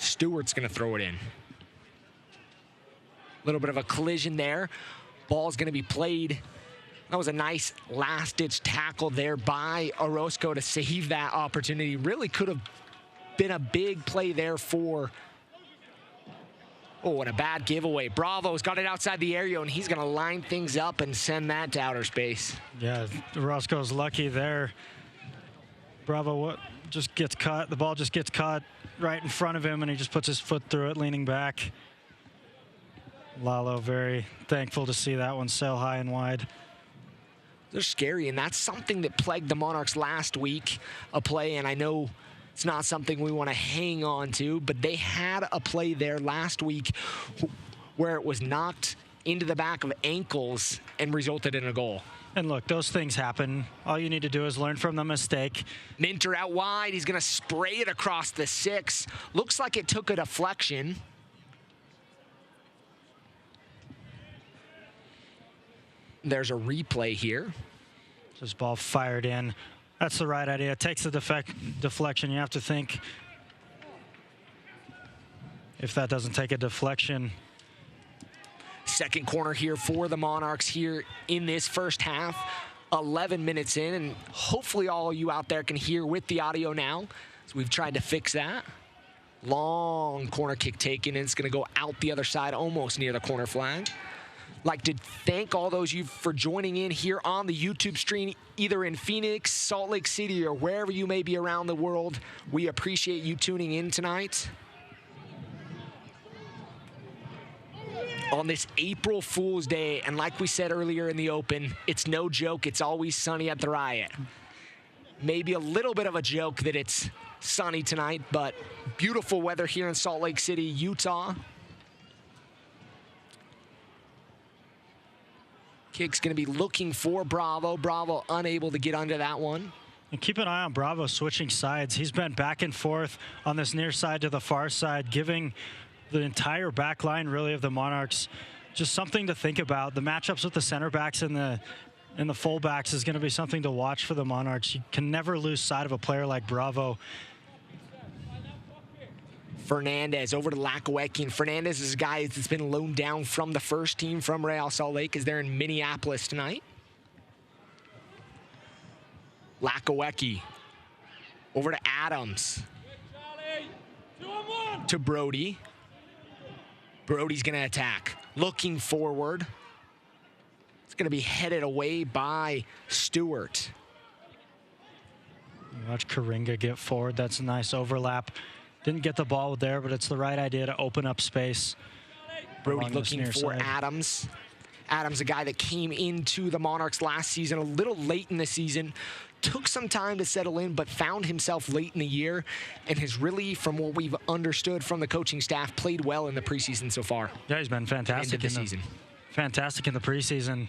Stewart's going to throw it in. A little bit of a collision there. Ball's going to be played. That was a nice last-ditch tackle there by Orozco to save that opportunity. Really could have been a big play there for... Oh, and a bad giveaway. Bravo's got it outside the area, and he's going to line things up and send that to outer space. Yeah, Orozco's lucky there. Bravo just gets caught. The ball just gets caught right in front of him, and he just puts his foot through it, leaning back. Lalo very thankful to see that one sail high and wide. They're scary, and that's something that plagued the Monarchs last week, a play, and I know it's not something we want to hang on to, but they had a play there last week where it was knocked into the back of ankles and resulted in a goal. And look, those things happen. All you need to do is learn from the mistake. Minter out wide. He's going to spray it across the 6. Looks like it took a deflection. There's a replay here. This ball fired in. That's the right idea. It takes the deflection. You have to think if that doesn't take a deflection. Second corner here for the Monarchs here in this first half. 11 minutes in, and hopefully all of you out there can hear with the audio now. So we've tried to fix that. Long corner kick taken, and it's going to go out the other side, almost near the corner flag. Like to thank all those of you for joining in here on the YouTube stream, either in Phoenix, Salt Lake City, or wherever you may be around the world. We appreciate you tuning in tonight. On this April Fool's Day, and like we said earlier in the open, it's no joke, it's always sunny at the Riot. Maybe a little bit of a joke that it's sunny tonight, but beautiful weather here in Salt Lake City, Utah. Kick's going to be looking for Bravo. Bravo unable to get under that one. And keep an eye on Bravo switching sides. He's been back and forth on this near side to the far side, giving the entire back line really of the Monarchs just something to think about. The matchups with the center backs and the fullbacks is going to be something to watch for the Monarchs. You can never lose sight of a player like Bravo. Fernandez over to Lakawecki, and Fernandez is a guy that's been loaned down from the first team from Real Salt Lake as they're in Minneapolis tonight. Lakawecki over to Adams. To Brody. Brody's going to attack. Looking forward. It's going to be headed away by Stewart. Watch Karinga get forward. That's a nice overlap. Didn't get the ball there, but it's the right idea to open up space. Brody looking for Adams. Adams, a guy that came into the Monarchs last season a little late in the season, took some time to settle in, but found himself late in the year and has really, from what we've understood from the coaching staff, played well in the preseason so far. Yeah, he's been fantastic in the preseason.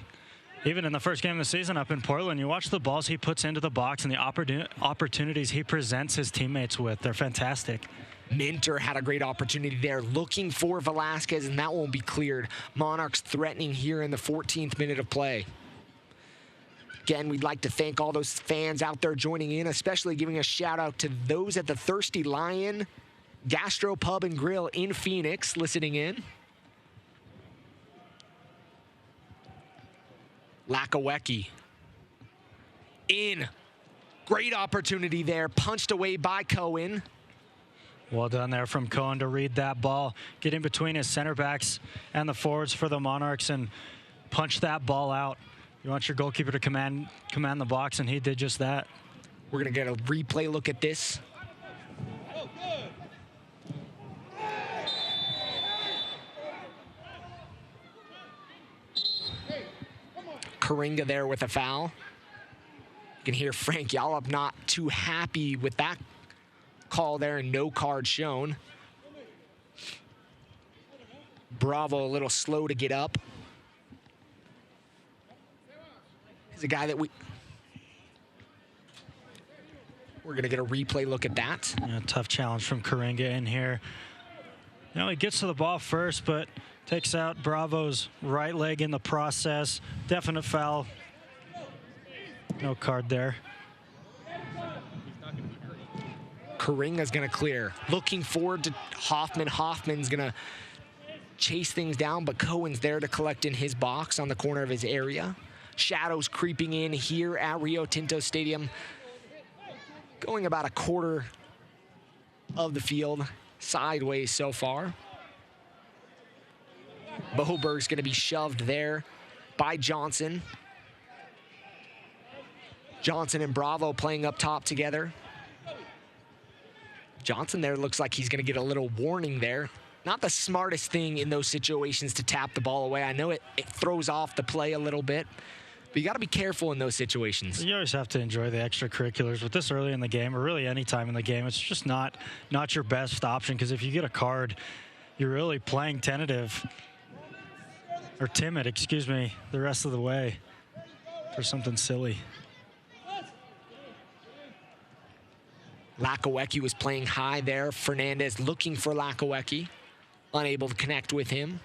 Even in the first game of the season up in Portland, you watch the balls he puts into the box and the opportunities he presents his teammates with. They're fantastic. Minter had a great opportunity there, looking for Velasquez, and that won't be cleared. Monarchs threatening here in the 14th minute of play. Again, we'd like to thank all those fans out there joining in, especially giving a shout out to those at the Thirsty Lion Gastro Pub and Grill in Phoenix listening in. Lakawecki in. Great opportunity there. Punched away by Cohen. Well done there from Cohen to read that ball, get in between his center backs and the forwards for the Monarchs and punch that ball out. You want your goalkeeper to command the box, and he did just that. We're going to get a replay look at this. Karinga there with a foul. You can hear Frank Yallop not too happy with that call there, and no card shown. Bravo a little slow to get up. He's a guy that we're going to get a replay look at that. Yeah, tough challenge from Karinga in here. You know, he gets to the ball first, but takes out Bravo's right leg in the process. Definite foul. No card there. Karinga's going to clear. Looking forward to Hoffman. Hoffman's going to chase things down, but Cohen's there to collect in his box on the corner of his area. Shadows creeping in here at Rio Tinto Stadium. Going about a quarter of the field sideways so far. Boberg's going to be shoved there by Johnson. Johnson and Bravo playing up top together. Johnson there looks like he's going to get a little warning there. Not the smartest thing in those situations to tap the ball away. I know it throws off the play a little bit, but you got to be careful in those situations. You always have to enjoy the extracurriculars. With this early in the game, or really any time in the game, it's just not your best option, because if you get a card, you're really playing tentative, or timid, excuse me, the rest of the way for something silly. Lakawecki was playing high there. Fernandez looking for Lakawecki, unable to connect with him.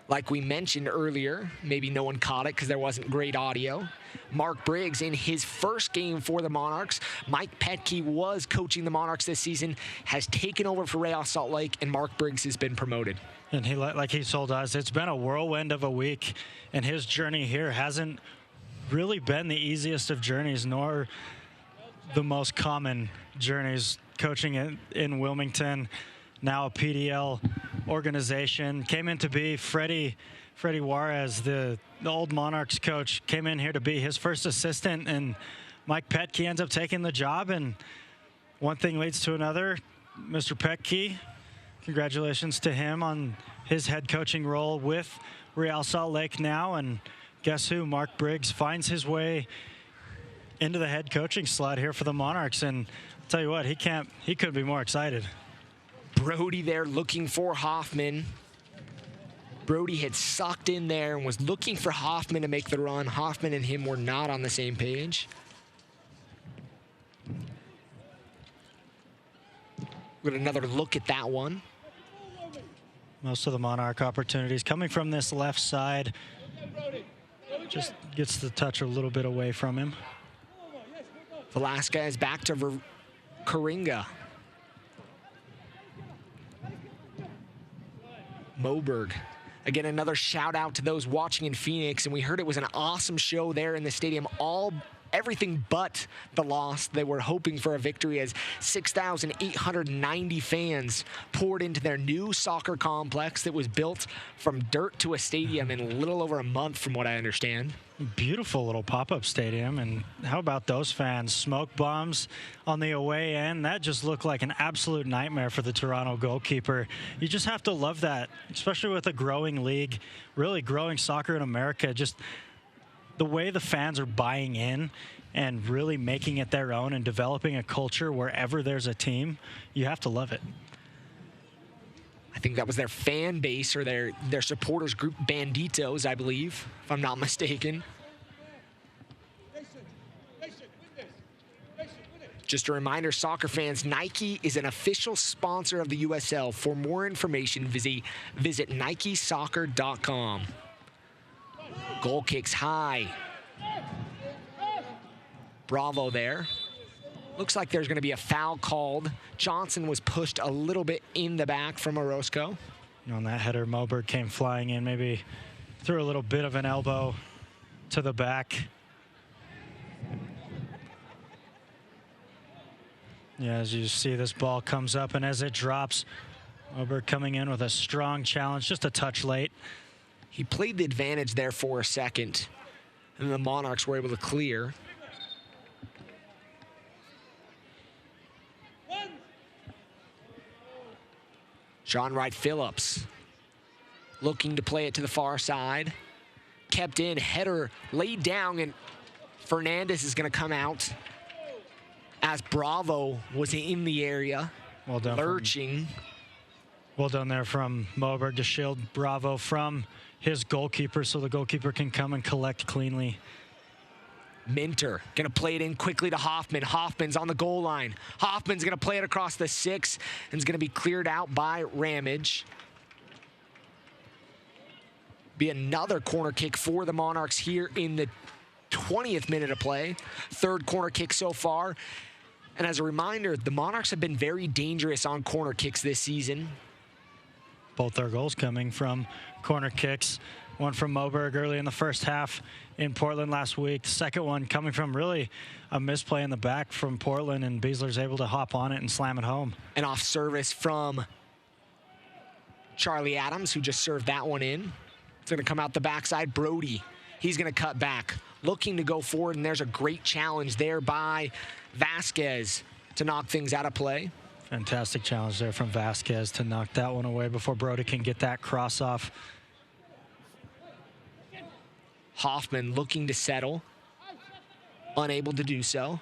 Like we mentioned earlier, maybe no one caught it because there wasn't great audio. Mark Briggs in his first game for the Monarchs. Mike Petke was coaching the Monarchs this season, has taken over for Real Salt Lake, and Mark Briggs has been promoted. And he, like he told us, it's been a whirlwind of a week, and his journey here hasn't really been the easiest of journeys, nor the most common journeys. Coaching in Wilmington, now a PDL organization. Came in to be Freddie Juarez, the old Monarchs coach, came in here to be his first assistant, and Mike Petke ends up taking the job, and one thing leads to another. Mr. Petke, congratulations to him on his head coaching role with Real Salt Lake now, and guess who? Mark Briggs finds his way into the head coaching slot here for the Monarchs, and I'll tell you what, he couldn't be more excited. Brody there looking for Hoffman. Brody had sucked in there and was looking for Hoffman to make the run. Hoffman and him were not on the same page. We'll get another look at that one. Most of the Monarch opportunities coming from this left side. Just gets the touch a little bit away from him. Velasquez back to Karinga. Moberg. Again, another shout out to those watching in Phoenix, and we heard it was an awesome show there in the stadium. Everything but the loss. They were hoping for a victory as 6,890 fans poured into their new soccer complex that was built from dirt to a stadium in a little over a month, from what I understand. Beautiful little pop-up stadium, and how about those fans? Smoke bombs on the away end. That just looked like an absolute nightmare for the Toronto goalkeeper. You just have to love that, especially with a growing league, really growing soccer in America. Just the way the fans are buying in and really making it their own and developing a culture wherever there's a team, you have to love it. I think that was their fan base, or their supporters group, Banditos, I believe, if I'm not mistaken. Just a reminder, soccer fans, Nike is an official sponsor of the USL. For more information, visit nikesoccer.com. Goal kicks high. Bravo there. Looks like there's going to be a foul called. Johnson was pushed a little bit in the back from Orozco. On that header, Moberg came flying in, maybe threw a little bit of an elbow to the back. Yeah, as you see, this ball comes up, and as it drops, Moberg coming in with a strong challenge, just a touch late. He played the advantage there for a second, and the Monarchs were able to clear. John Wright Phillips looking to play it to the far side. Kept in, header laid down, and Fernandez is going to come out as Bravo was in the area, well done, lurching. Well done there from Moberg to shield Bravo from his goalkeeper, so the goalkeeper can come and collect cleanly. Minter going to play it in quickly to Hoffman. Hoffman's on the goal line. Hoffman's going to play it across the 6 and is going to be cleared out by Ramage. Be another corner kick for the Monarchs here in the 20th minute of play. Third corner kick so far, And as a reminder, the Monarchs have been very dangerous on corner kicks this season. Both their goals coming from corner kicks. One from Moberg early in the first half in Portland last week. The second one coming from really a misplay in the back from Portland, and Beasler's able to hop on it and slam it home. An off service from Charlie Adams, who just served that one in. It's going to come out the backside. Brody, he's going to cut back, looking to go forward, and there's a great challenge there by Vasquez to knock things out of play. Fantastic challenge there from Vasquez to knock that one away before Brody can get that cross off. Hoffman looking to settle, unable to do so.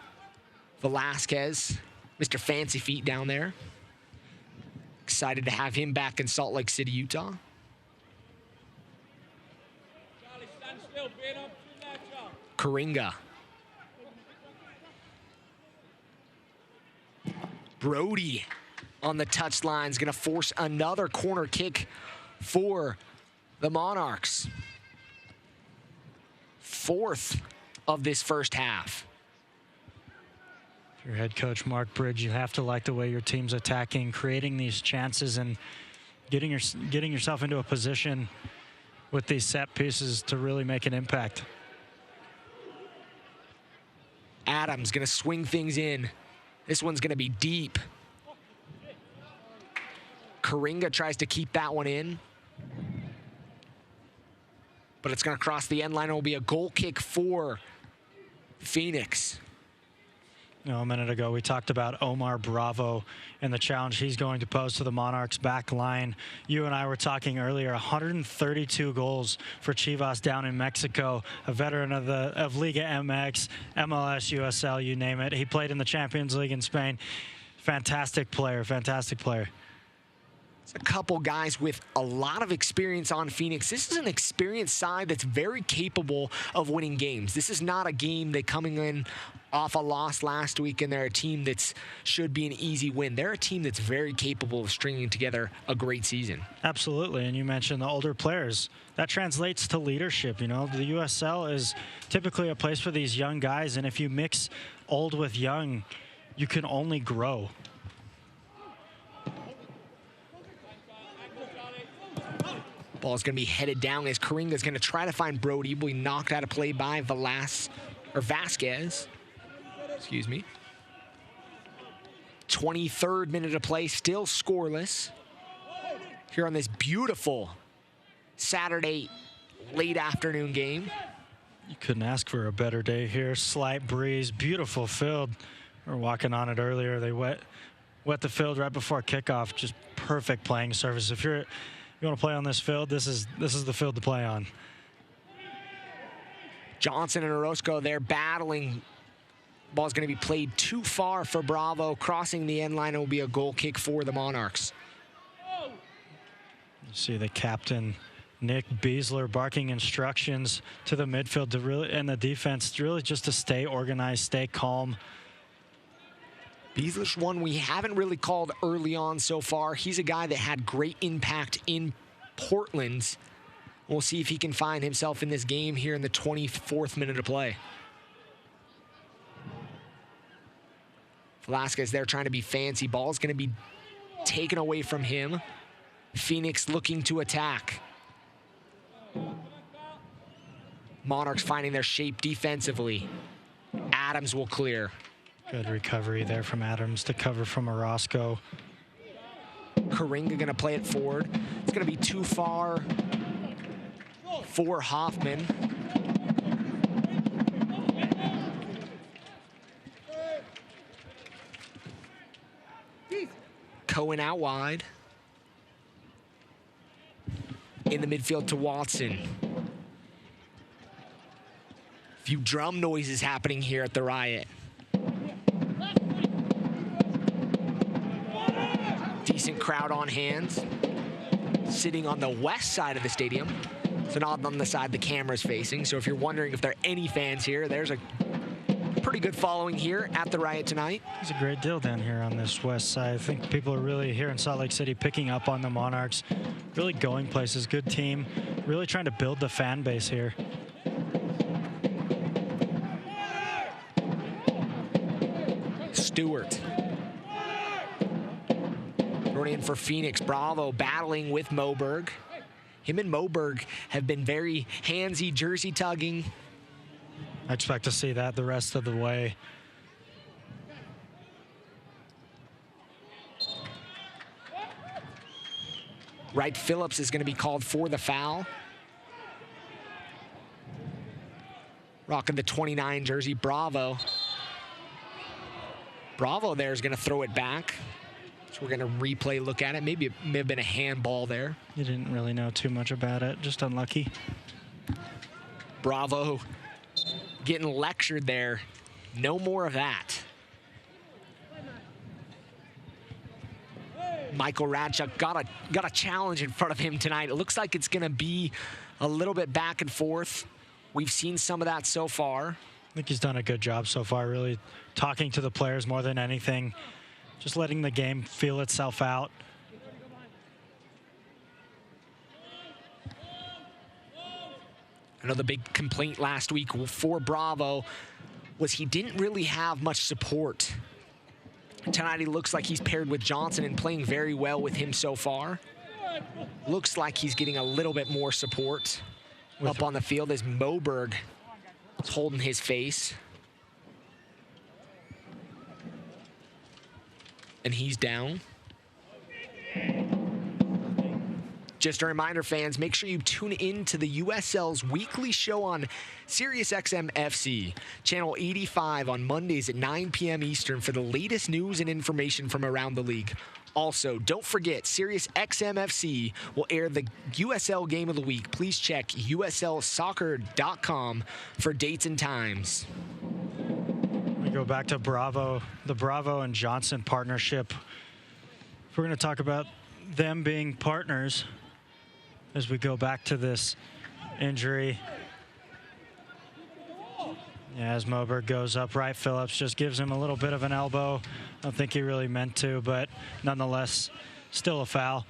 Velasquez, Mr. Fancy Feet down there. Excited to have him back in Salt Lake City, Utah. Karinga. Brody on the touchline is going to force another corner kick for the Monarchs. Fourth of this first half. If you're head coach Mark Bridge, you have to like the way your team's attacking, creating these chances and getting yourself into a position with these set pieces to really make an impact. Adams going to swing things in. This one's going to be deep. Karinga tries to keep that one in, but it's going to cross the end line. It will be a goal kick for Phoenix. You know, a minute ago, we talked about Omar Bravo and the challenge he's going to pose to the Monarchs back line. You and I were talking earlier, 132 goals for Chivas down in Mexico, a veteran of Liga MX, MLS, USL, you name it. He played in the Champions League in Spain. Fantastic player, fantastic player. It's a couple guys with a lot of experience on Phoenix. This is an experienced side that's very capable of winning games. This is not a game that coming in off a loss last week and they're a team that should be an easy win. They're a team that's very capable of stringing together a great season. Absolutely, and you mentioned the older players. That translates to leadership. You know, the USL is typically a place for these young guys, and if you mix old with young, you can only grow. Ball's going to be headed down as Karinga's going to try to find Brody. Will be knocked out of play by Vasquez. Excuse me. 23rd minute of play, still scoreless. Here on this beautiful Saturday late afternoon game. You couldn't ask for a better day here. Slight breeze, beautiful field. We were walking on it earlier. They wet the field right before kickoff. Just perfect playing surface. If you want to play on this field, this is the field to play on. Johnson and Orozco, they're battling. Ball's going to be played too far for Bravo. Crossing the end line, it will be a goal kick for the Monarchs. You see the captain, Nick Beasler, barking instructions to the midfield to really, and the defense really just to stay organized, stay calm. Beasler's one we haven't really called early on so far. He's a guy that had great impact in Portland. We'll see if he can find himself in this game here in the 24th minute of play. Velasquez there trying to be fancy. Ball's going to be taken away from him. Phoenix looking to attack. Monarchs finding their shape defensively. Adams will clear. Good recovery there from Adams to cover from Orozco. Karinga going to play it forward. It's going to be too far for Hoffman. Cohen out wide. In the midfield to Watson. A few drum noises happening here at the Riot. Decent crowd on hand. Sitting on the west side of the stadium. So not on the side the camera's facing. So if you're wondering if there are any fans here, there's a pretty good following here at the Riot tonight. It's a great deal down here on this west side. I think people are really here in Salt Lake City picking up on the Monarchs. Really going places, good team. Really trying to build the fan base here. Stewart. Throwing in for Phoenix. Bravo battling with Moberg. Him and Moberg have been very handsy, jersey tugging. I expect to see that the rest of the way. Wright Phillips is going to be called for the foul. Rocking the 29 jersey, Bravo. Bravo there is going to throw it back. So we're going to replay, look at it. Maybe it may have been a handball there. You didn't really know too much about it, just unlucky. Bravo getting lectured there. No more of that. Michael Radchuk got a challenge in front of him tonight. It looks like it's going to be a little bit back and forth. We've seen some of that so far. I think he's done a good job so far, really talking to the players more than anything. Just letting the game feel itself out. Another big complaint last week for Bravo was he didn't really have much support. Tonight he looks like he's paired with Johnson and playing very well with him so far. Looks like he's getting a little bit more support up on the field as Moberg is holding his face. And he's down. Just a reminder, fans, make sure you tune in to the USL's weekly show on SiriusXM FC, channel 85 on Mondays at 9 p.m. Eastern for the latest news and information from around the league. Also, don't forget, SiriusXM FC will air the USL Game of the Week. Please check uslsoccer.com for dates and times. We go back to Bravo, the Bravo and Johnson partnership. If we're going to talk about them being partners as we go back to this injury. Yeah, as Moberg goes up, Wright Phillips just gives him a little bit of an elbow. I don't think he really meant to, but nonetheless, still a foul.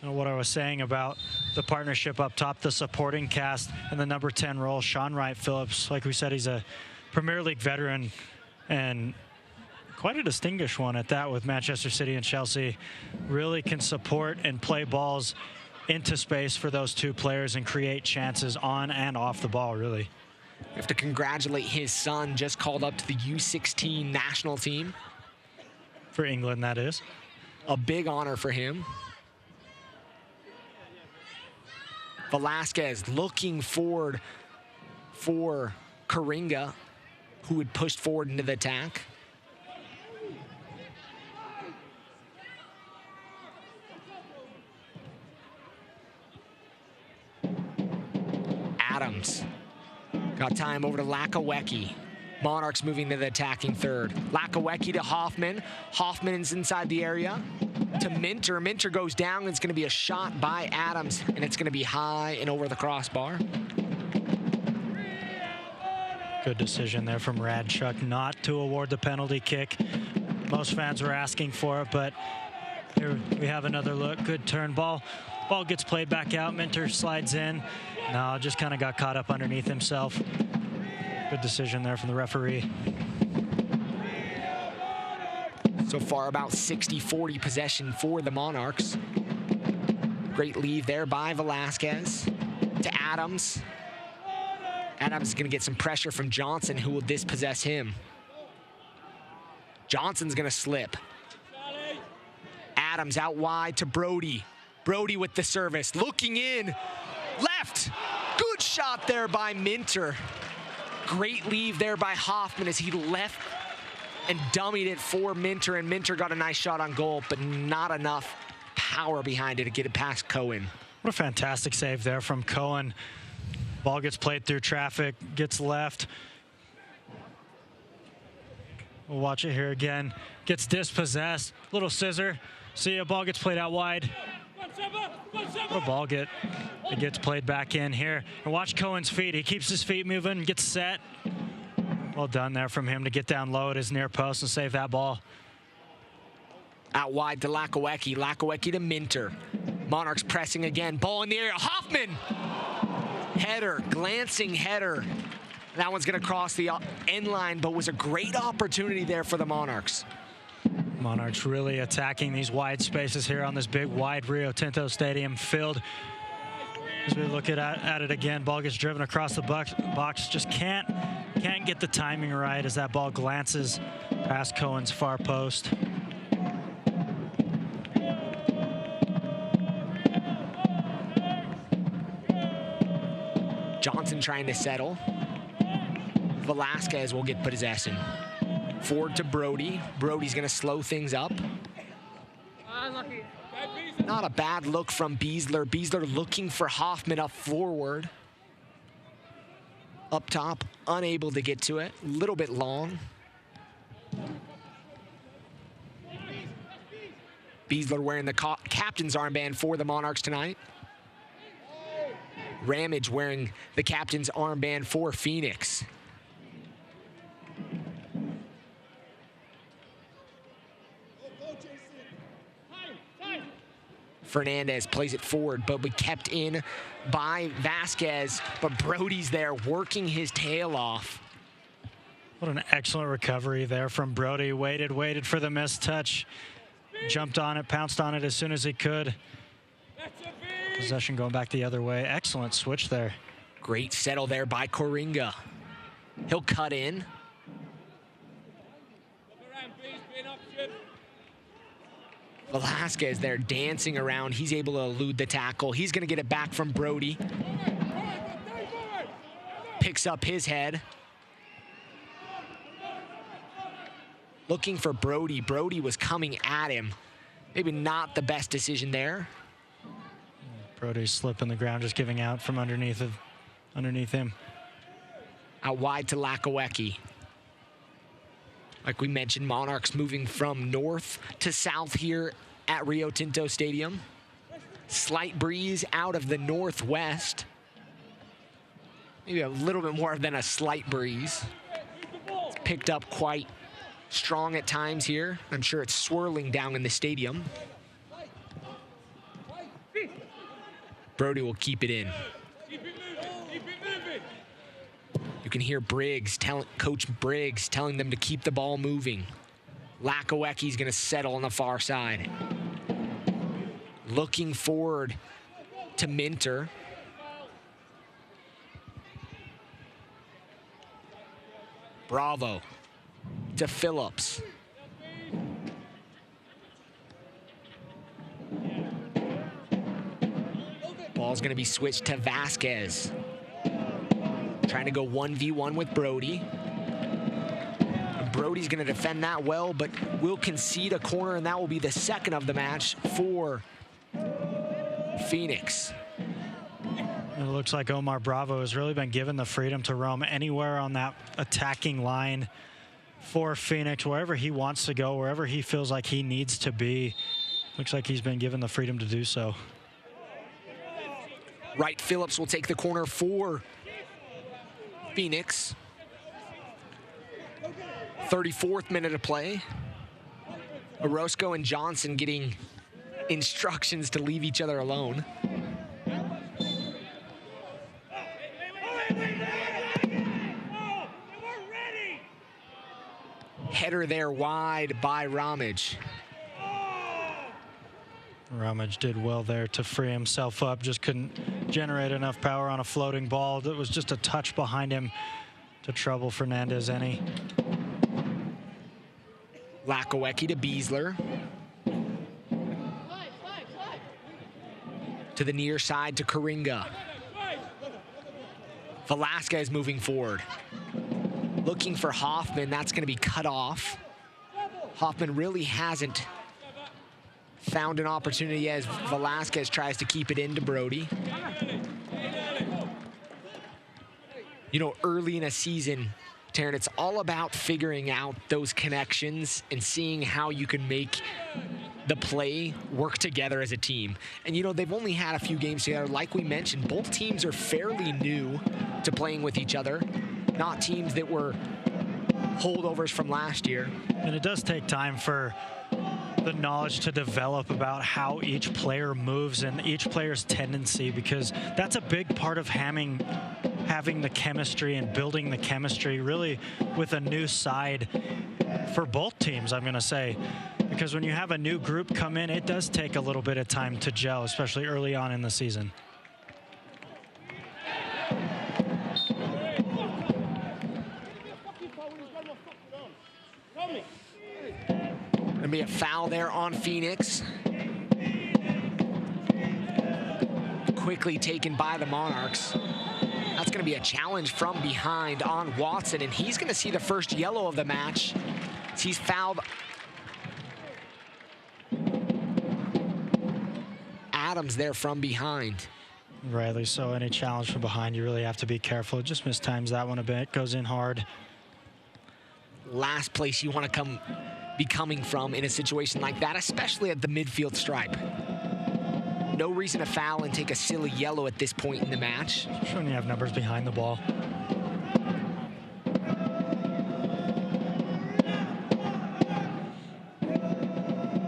And what I was saying about the partnership up top, the supporting cast and the number 10 role, Sean Wright Phillips, like we said, he's a Premier League veteran and quite a distinguished one at that with Manchester City and Chelsea. Really can support and play balls into space for those two players and create chances on and off the ball, really. We have to congratulate his son, just called up to the U16 national team. For England, that is. A big honor for him. Velasquez looking forward for Karinga, who had pushed forward into the attack. Adams got time over to Lakawecki. Monarchs moving to the attacking third. Lakawecki to Hoffman. Hoffman's inside the area to Minter. Minter goes down, and it's going to be a shot by Adams, and it's going to be high and over the crossbar. Good decision there from Radchuk not to award the penalty kick. Most fans were asking for it, but here we have another look. Good turn ball. Ball gets played back out. Minter slides in. No, just kind of got caught up underneath himself. Good decision there from the referee. So far, about 60-40 possession for the Monarchs. Great lead there by Velasquez to Adams. Adams is going to get some pressure from Johnson, who will dispossess him. Johnson's going to slip. Adams out wide to Brody. Brody with the service, looking in, left. Good shot there by Minter. Great leave there by Hoffman as he left and dummied it for Minter, and Minter got a nice shot on goal, but not enough power behind it to get it past Cohen. What a fantastic save there from Cohen. Ball gets played through traffic, gets left. We'll watch it here again. Gets dispossessed, little scissor. See, a ball gets played out wide. What a ball it gets played back in here. And watch Cohen's feet. He keeps his feet moving, gets set. Well done there from him to get down low at his near post and save that ball. Out wide to Lakawecki. Lakawecki to Minter. Monarchs pressing again. Ball in the air. Hoffman! Header, glancing header That one's going to cross the end line, but was a great opportunity there for the Monarchs. Monarchs really attacking these wide spaces here on this big, wide Rio Tinto Stadium filled. As we look at it again, ball gets driven across the box. Just can't get the timing right as that ball glances past Cohen's far post. Johnson trying to settle. Velasquez will get possession. Forward to Brody. Brody's going to slow things up. Not a bad look from Beasler. Beasler looking for Hoffman up forward. Up top, unable to get to it. A little bit long. Beasler wearing the captain's armband for the Monarchs tonight. Ramage wearing the captain's armband for Phoenix. Fernandez plays it forward, but we kept in by Vasquez, but Brody's there working his tail off. What an excellent recovery there from Brody. Waited for the missed touch. Jumped on it, pounced on it as soon as he could. Possession going back the other way. Excellent switch there. Great settle there by Coringa. He'll cut in. Velasquez there dancing around. He's able to elude the tackle. He's going to get it back from Brody. Picks up his head. Looking for Brody. Brody was coming at him. Maybe not the best decision there. Brody's slipping the ground, just giving out from underneath him. Out wide to Lakawecki. Like we mentioned, Monarchs moving from north to south here at Rio Tinto Stadium. Slight breeze out of the northwest. Maybe a little bit more than a slight breeze. It's picked up quite strong at times here. I'm sure it's swirling down in the stadium. Brody will keep it in. You can hear Coach Briggs telling them to keep the ball moving. Lakawecki's going to settle on the far side. Looking forward to Minter. Bravo to Phillips. Ball's going to be switched to Vasquez. Trying to go 1v1 with Brody. Brody's going to defend that well, but will concede a corner, and that will be the second of the match for Phoenix. It looks like Omar Bravo has really been given the freedom to roam anywhere on that attacking line for Phoenix, wherever he wants to go, wherever he feels like he needs to be. Looks like he's been given the freedom to do so. Wright Phillips will take the corner for Phoenix. 34th minute of play. Orozco and Johnson getting instructions to leave each other alone. Header there wide by Ramage. Ramage did well there to free himself up, just couldn't generate enough power on a floating ball. That was just a touch behind him to trouble Fernandez any. Lakawecki to Beasler. To the near side to Coringa. Velasquez moving forward. Looking for Hoffman, that's going to be cut off. Hoffman really hasn't found an opportunity as Velasquez tries to keep it into Brody. You know, early in a season, Taryn, it's all about figuring out those connections and seeing how you can make the play work together as a team. And, you know, they've only had a few games together. Like we mentioned, both teams are fairly new to playing with each other, not teams that were holdovers from last year. And it does take time for the knowledge to develop about how each player moves and each player's tendency, because that's a big part of hamming having the chemistry and building the chemistry really with a new side for both teams, I'm going to say. Because when you have a new group come in, it does take a little bit of time to gel, especially early on in the season. Gonna be a foul there on Phoenix. Quickly taken by the Monarchs. That's gonna be a challenge from behind on Watson, and he's gonna see the first yellow of the match. He's fouled Adams there from behind. Rightly so. Any challenge from behind, you really have to be careful. Just mistimes that one a bit. Goes in hard. Last place you want to be coming from in a situation like that, especially at the midfield stripe. No reason to foul and take a silly yellow at this point in the match. Especially when you have numbers behind the ball.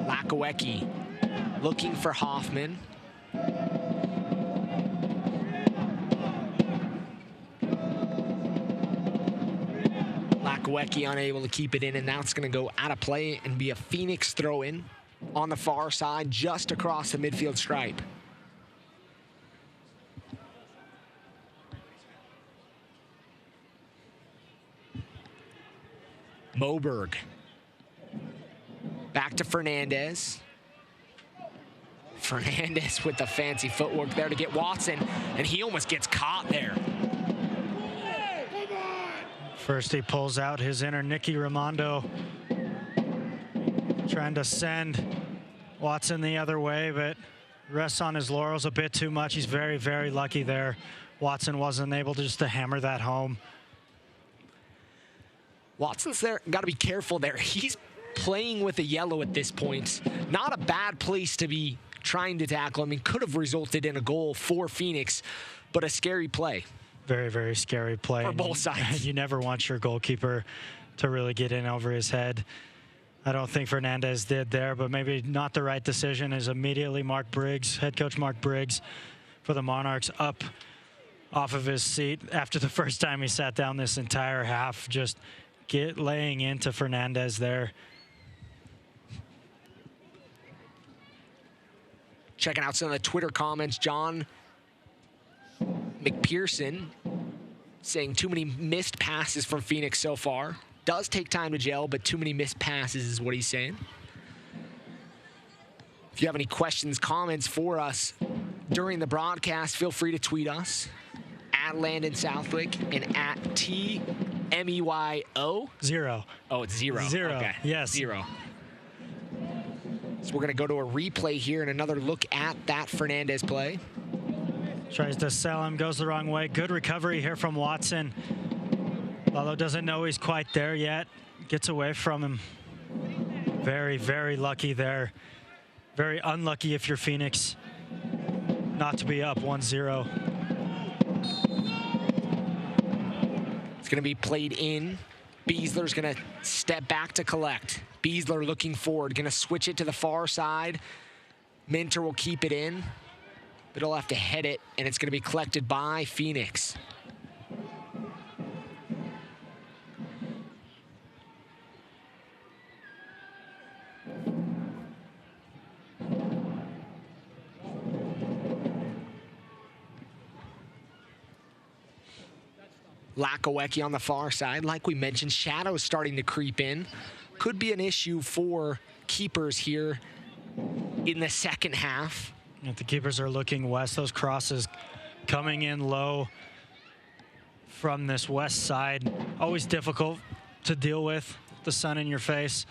Lakawecki looking for Hoffman. Lakawecki unable to keep it in, and now it's going to go out of play and be a Phoenix throw-in on the far side, just across the midfield stripe. Moberg. Back to Fernandez. Fernandez with the fancy footwork there to get Watson, and he almost gets caught there. First he pulls out his inner Nicky Raimondo, trying to send Watson the other way, but rests on his laurels a bit too much. He's very, very lucky there. Watson wasn't able to just to hammer that home. Watson's there, got to be careful there. He's playing with a yellow at this point. Not a bad place to be trying to tackle. I mean, could have resulted in a goal for Phoenix, but a scary play. Very, very scary play. For both sides. You never want your goalkeeper to really get in over his head. I don't think Fernandez did there, but maybe not the right decision is immediately Mark Briggs, head coach Mark Briggs for the Monarchs, up off of his seat after the first time he sat down this entire half, just laying into Fernandez there. Checking out some of the Twitter comments, John McPherson saying too many missed passes from Phoenix so far. Does take time to gel, but too many missed passes is what he's saying. If you have any questions, comments for us during the broadcast, feel free to tweet us at Landon Southwick and at TMEYO. Zero. Oh, it's zero. Zero. Okay. Yes. Zero. So we're going to go to a replay here and another look at that Fernandez play. Tries to sell him, goes the wrong way. Good recovery here from Watson. Lalo doesn't know he's quite there yet. Gets away from him. Very, very lucky there. Very unlucky if you're Phoenix not to be up 1-0. It's going to be played in. Beasler's going to step back to collect. Beasler looking forward, going to switch it to the far side. Minter will keep it in, but he'll have to head it, and it's going to be collected by Phoenix. Lakawecki on the far side. Like we mentioned, shadows starting to creep in. Could be an issue for keepers here in the second half. If the keepers are looking west, those crosses coming in low from this west side. Always difficult to deal with, the sun in your face.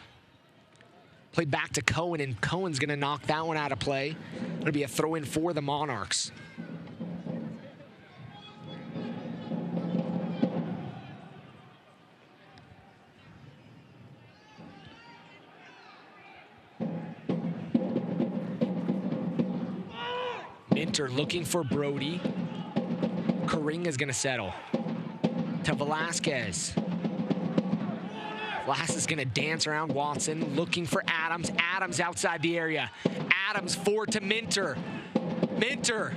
Played back to Cohen, and Cohen's going to knock that one out of play. It'll be a throw-in for the Monarchs. Minter looking for Brody. Karinga's going to settle. To Velasquez. Velasquez is going to dance around Watson, looking for Adams. Adams outside the area. Adams forward to Minter. Minter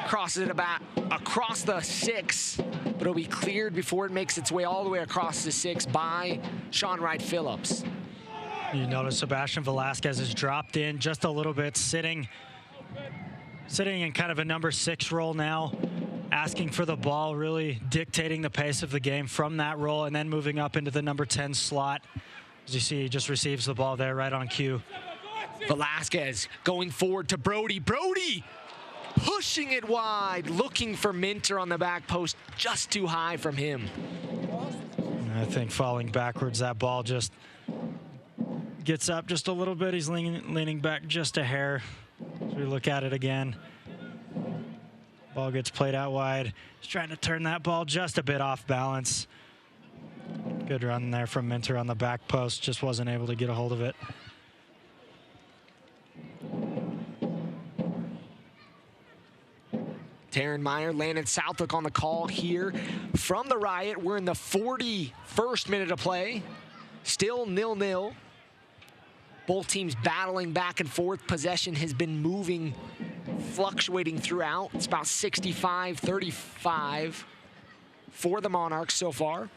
Crosses it about across the 6, but it'll be cleared before it makes its way all the way across the 6 by Sean Wright Phillips. You notice Sebastian Velasquez is dropped in just a little bit, sitting in kind of a number 6 role now, asking for the ball, really dictating the pace of the game from that role, and then moving up into the number 10 slot. As you see, he just receives the ball there right on cue. Velasquez going forward to Brody. Brody pushing it wide, looking for Minter on the back post, just too high from him. I think falling backwards, that ball just gets up just a little bit. He's leaning back just a hair. As we look at it again, ball gets played out wide. He's trying to turn that ball just a bit off balance. Good run there from Minter on the back post, just wasn't able to get a hold of it. Taryn Meyer, Landon Southwick on the call here from the Riot. We're in the 41st minute of play. Still 0-0. Both teams battling back and forth. Possession has been moving, fluctuating throughout. It's about 65-35 for the Monarchs so far.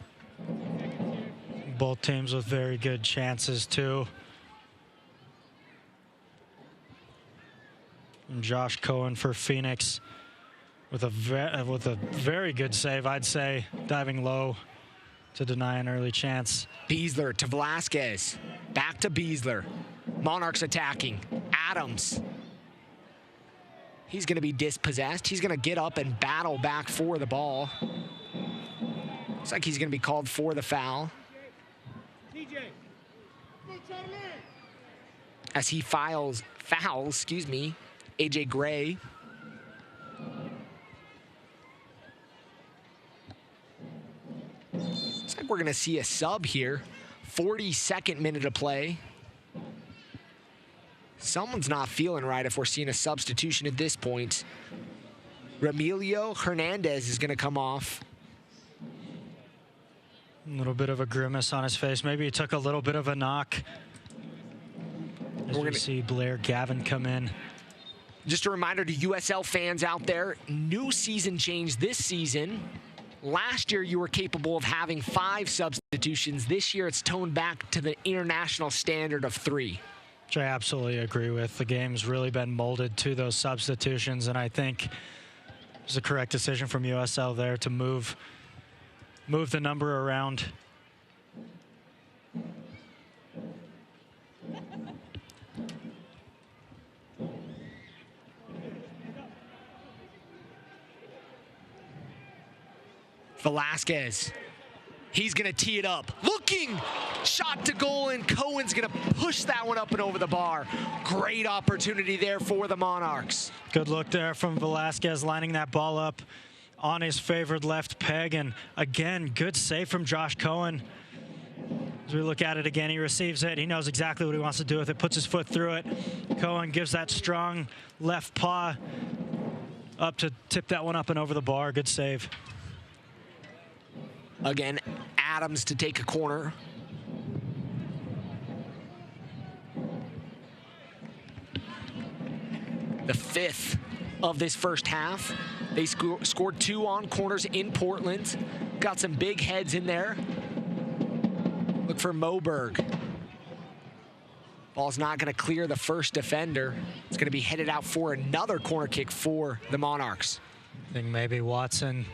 Both teams with very good chances too. And Josh Cohen for Phoenix with a very good save, I'd say, diving low to deny an early chance. Beasler to Velasquez. Back to Beasler. Monarchs attacking. Adams. He's going to be dispossessed. He's going to get up and battle back for the ball. Looks like he's going to be called for the foul. As he fouls, AJ Gray. Looks like we're going to see a sub here. 42nd minute of play. Someone's not feeling right if we're seeing a substitution at this point. Ramilio Hernandez is going to come off. A little bit of a grimace on his face. Maybe he took a little bit of a knock. As we see Blair Gavin come in. Just a reminder to USL fans out there, new season change this season. Last year, you were capable of having 5 substitutions. This year, it's toned back to the international standard of 3. Which I absolutely agree with. The game's really been molded to those substitutions, and I think it was a correct decision from USL there to move the number around. Velasquez, he's gonna tee it up. Looking, shot to goal, and Cohen's gonna push that one up and over the bar. Great opportunity there for the Monarchs. Good look there from Velasquez, lining that ball up on his favored left peg, and again, good save from Josh Cohen. As we look at it again, he receives it. He knows exactly what he wants to do with it, puts his foot through it. Cohen gives that strong left paw up to tip that one up and over the bar. Good save. Again, Adams to take a corner. The 5th of this first half. They scored 2 on corners in Portland. Got some big heads in there. Look for Moberg. Ball's not going to clear the first defender. It's going to be headed out for another corner kick for the Monarchs. I think maybe Watson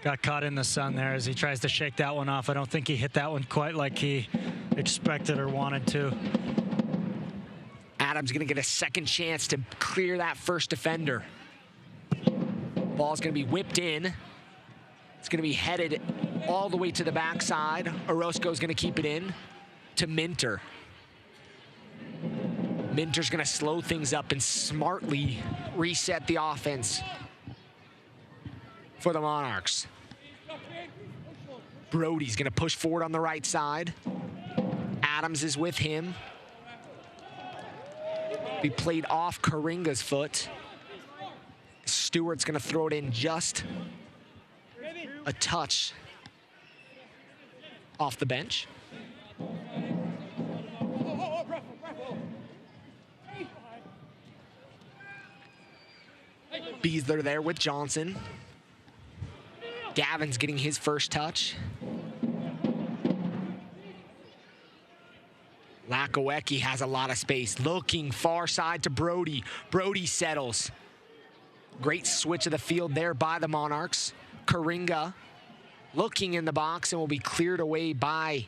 got caught in the sun there as he tries to shake that one off. I don't think he hit that one quite like he expected or wanted to. Adams going to get a second chance to clear that first defender. Ball's going to be whipped in. It's going to be headed all the way to the backside. Orozco's going to keep it in to Minter. Minter's going to slow things up and smartly reset the offense for the Monarchs. Brody's going to push forward on the right side. Adams is with him. He played off Karinga's foot. Stewart's going to throw it in just a touch off the bench. Beasler there with Johnson. Gavin's getting his first touch. Lakowecki has a lot of space, looking far side to Brody. Brody settles. Great switch of the field there by the Monarchs. Karinga looking in the box and will be cleared away by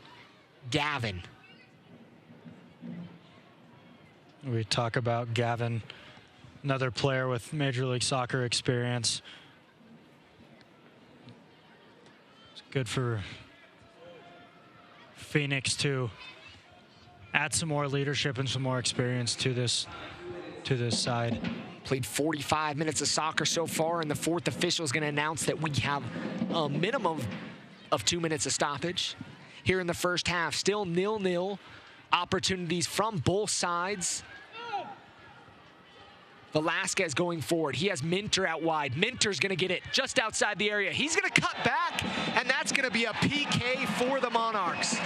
Gavin. We talk about Gavin, another player with Major League Soccer experience. It's good for Phoenix to add some more leadership and some more experience to this side. Played 45 minutes of soccer so far, and the fourth official is going to announce that we have a minimum of 2 minutes of stoppage here in the first half. Still 0-0. Opportunities from both sides. Velasquez going forward. He has Minter out wide. Minter's going to get it just outside the area. He's going to cut back, and that's going to be a PK for the Monarchs.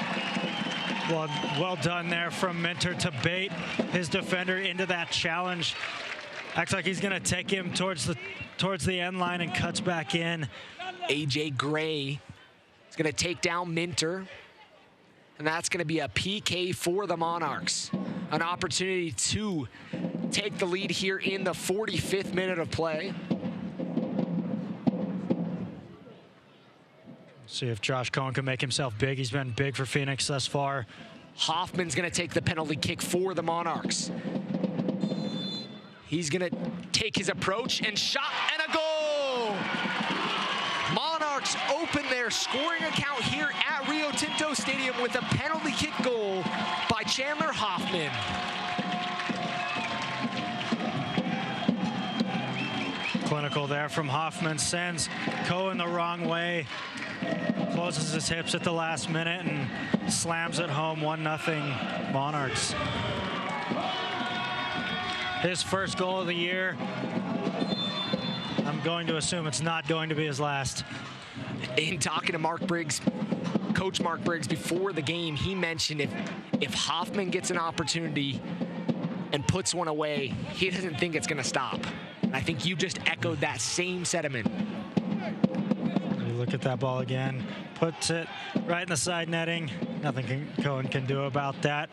Well done there from Minter to bait his defender into that challenge. Acts like he's going to take him towards the end line and cuts back in. AJ Gray is going to take down Minter, and that's going to be a PK for the Monarchs. An opportunity to take the lead here in the 45th minute of play. See if Josh Cohen can make himself big. He's been big for Phoenix thus far. Hoffman's going to take the penalty kick for the Monarchs. He's going to take his approach and shot and a goal! Monarchs open their scoring account here at Rio Tinto Stadium with a penalty kick goal by Chandler Hoffman. Clinical there from Hoffman, sends Cohen the wrong way. Closes his hips at the last minute and slams it home. 1-0 Monarchs. His first goal of the year. I'm going to assume it's not going to be his last. In talking to Mark Briggs, Coach Mark Briggs, before the game, he mentioned if Hoffman gets an opportunity and puts one away, he doesn't think it's going to stop. And I think you just echoed that same sentiment. You look at that ball again, puts it right in the side netting. Nothing Cohen can do about that.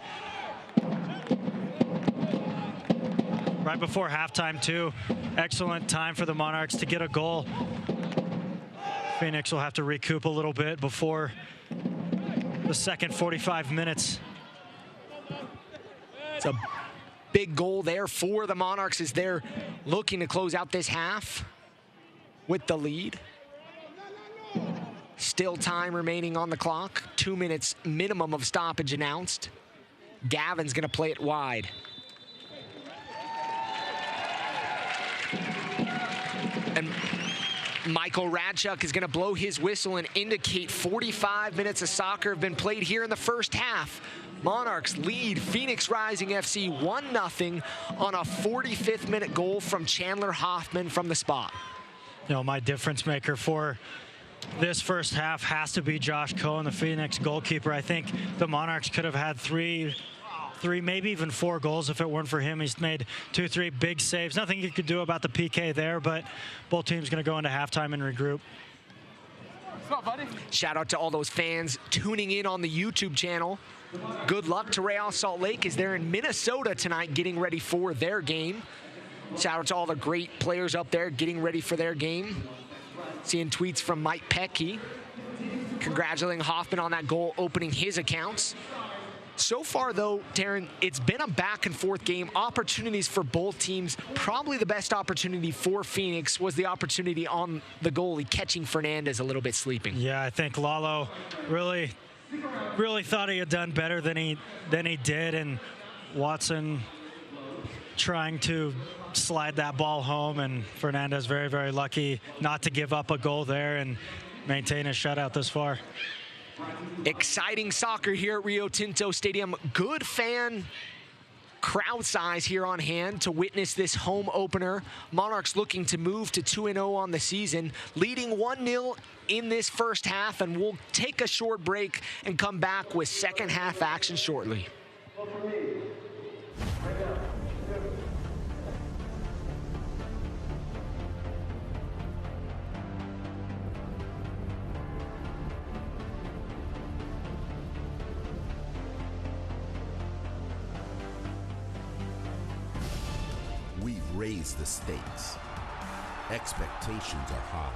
Right before halftime, too. Excellent time for the Monarchs to get a goal. Phoenix will have to recoup a little bit before the second 45 minutes. It's a big goal there for the Monarchs as they're looking to close out this half with the lead. Still time remaining on the clock. 2 minutes minimum of stoppage announced. Gavin's going to play it wide. And Michael Radchuk is going to blow his whistle and indicate 45 minutes of soccer have been played here in the first half. Monarchs lead Phoenix Rising FC 1-0 on a 45th minute goal from Chandler Hoffman from the spot. You know, my difference maker for this first half has to be Josh Cohen, the Phoenix goalkeeper. I think the Monarchs could have had three, maybe even 4 goals if it weren't for him. He's made 2-3 big saves. Nothing you could do about the PK there, but both teams going to go into halftime and regroup. What's up, buddy? Shout out to all those fans tuning in on the YouTube channel. Good luck to Real Salt Lake as they're in Minnesota tonight getting ready for their game. Shout out to all the great players up there getting ready for their game. Seeing tweets from Mike Pecky congratulating Hoffman on that goal, opening his accounts. So far, though, Darren, it's been a back-and-forth game. Opportunities for both teams. Probably the best opportunity for Phoenix was the opportunity on the goalie, catching Fernandez a little bit sleeping. Yeah, I think Lalo really thought he had done better than he did, and Watson trying to slide that ball home, and Fernandez very, very lucky not to give up a goal there and maintain a shutout this far. Exciting soccer here at Rio Tinto Stadium. Good fan crowd size here on hand to witness this home opener. Monarchs looking to move to 2-0 on the season, leading 1-0 in this first half, and we'll take a short break and come back with second half action shortly. raise the stakes. Expectations are high.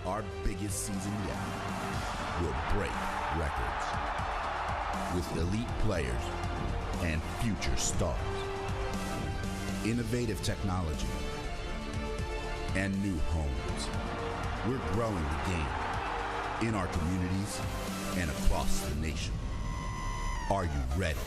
Our biggest season yet will break records with elite players and future stars. Innovative technology and new homes. We're growing the game in our communities and across the nation. Are you ready?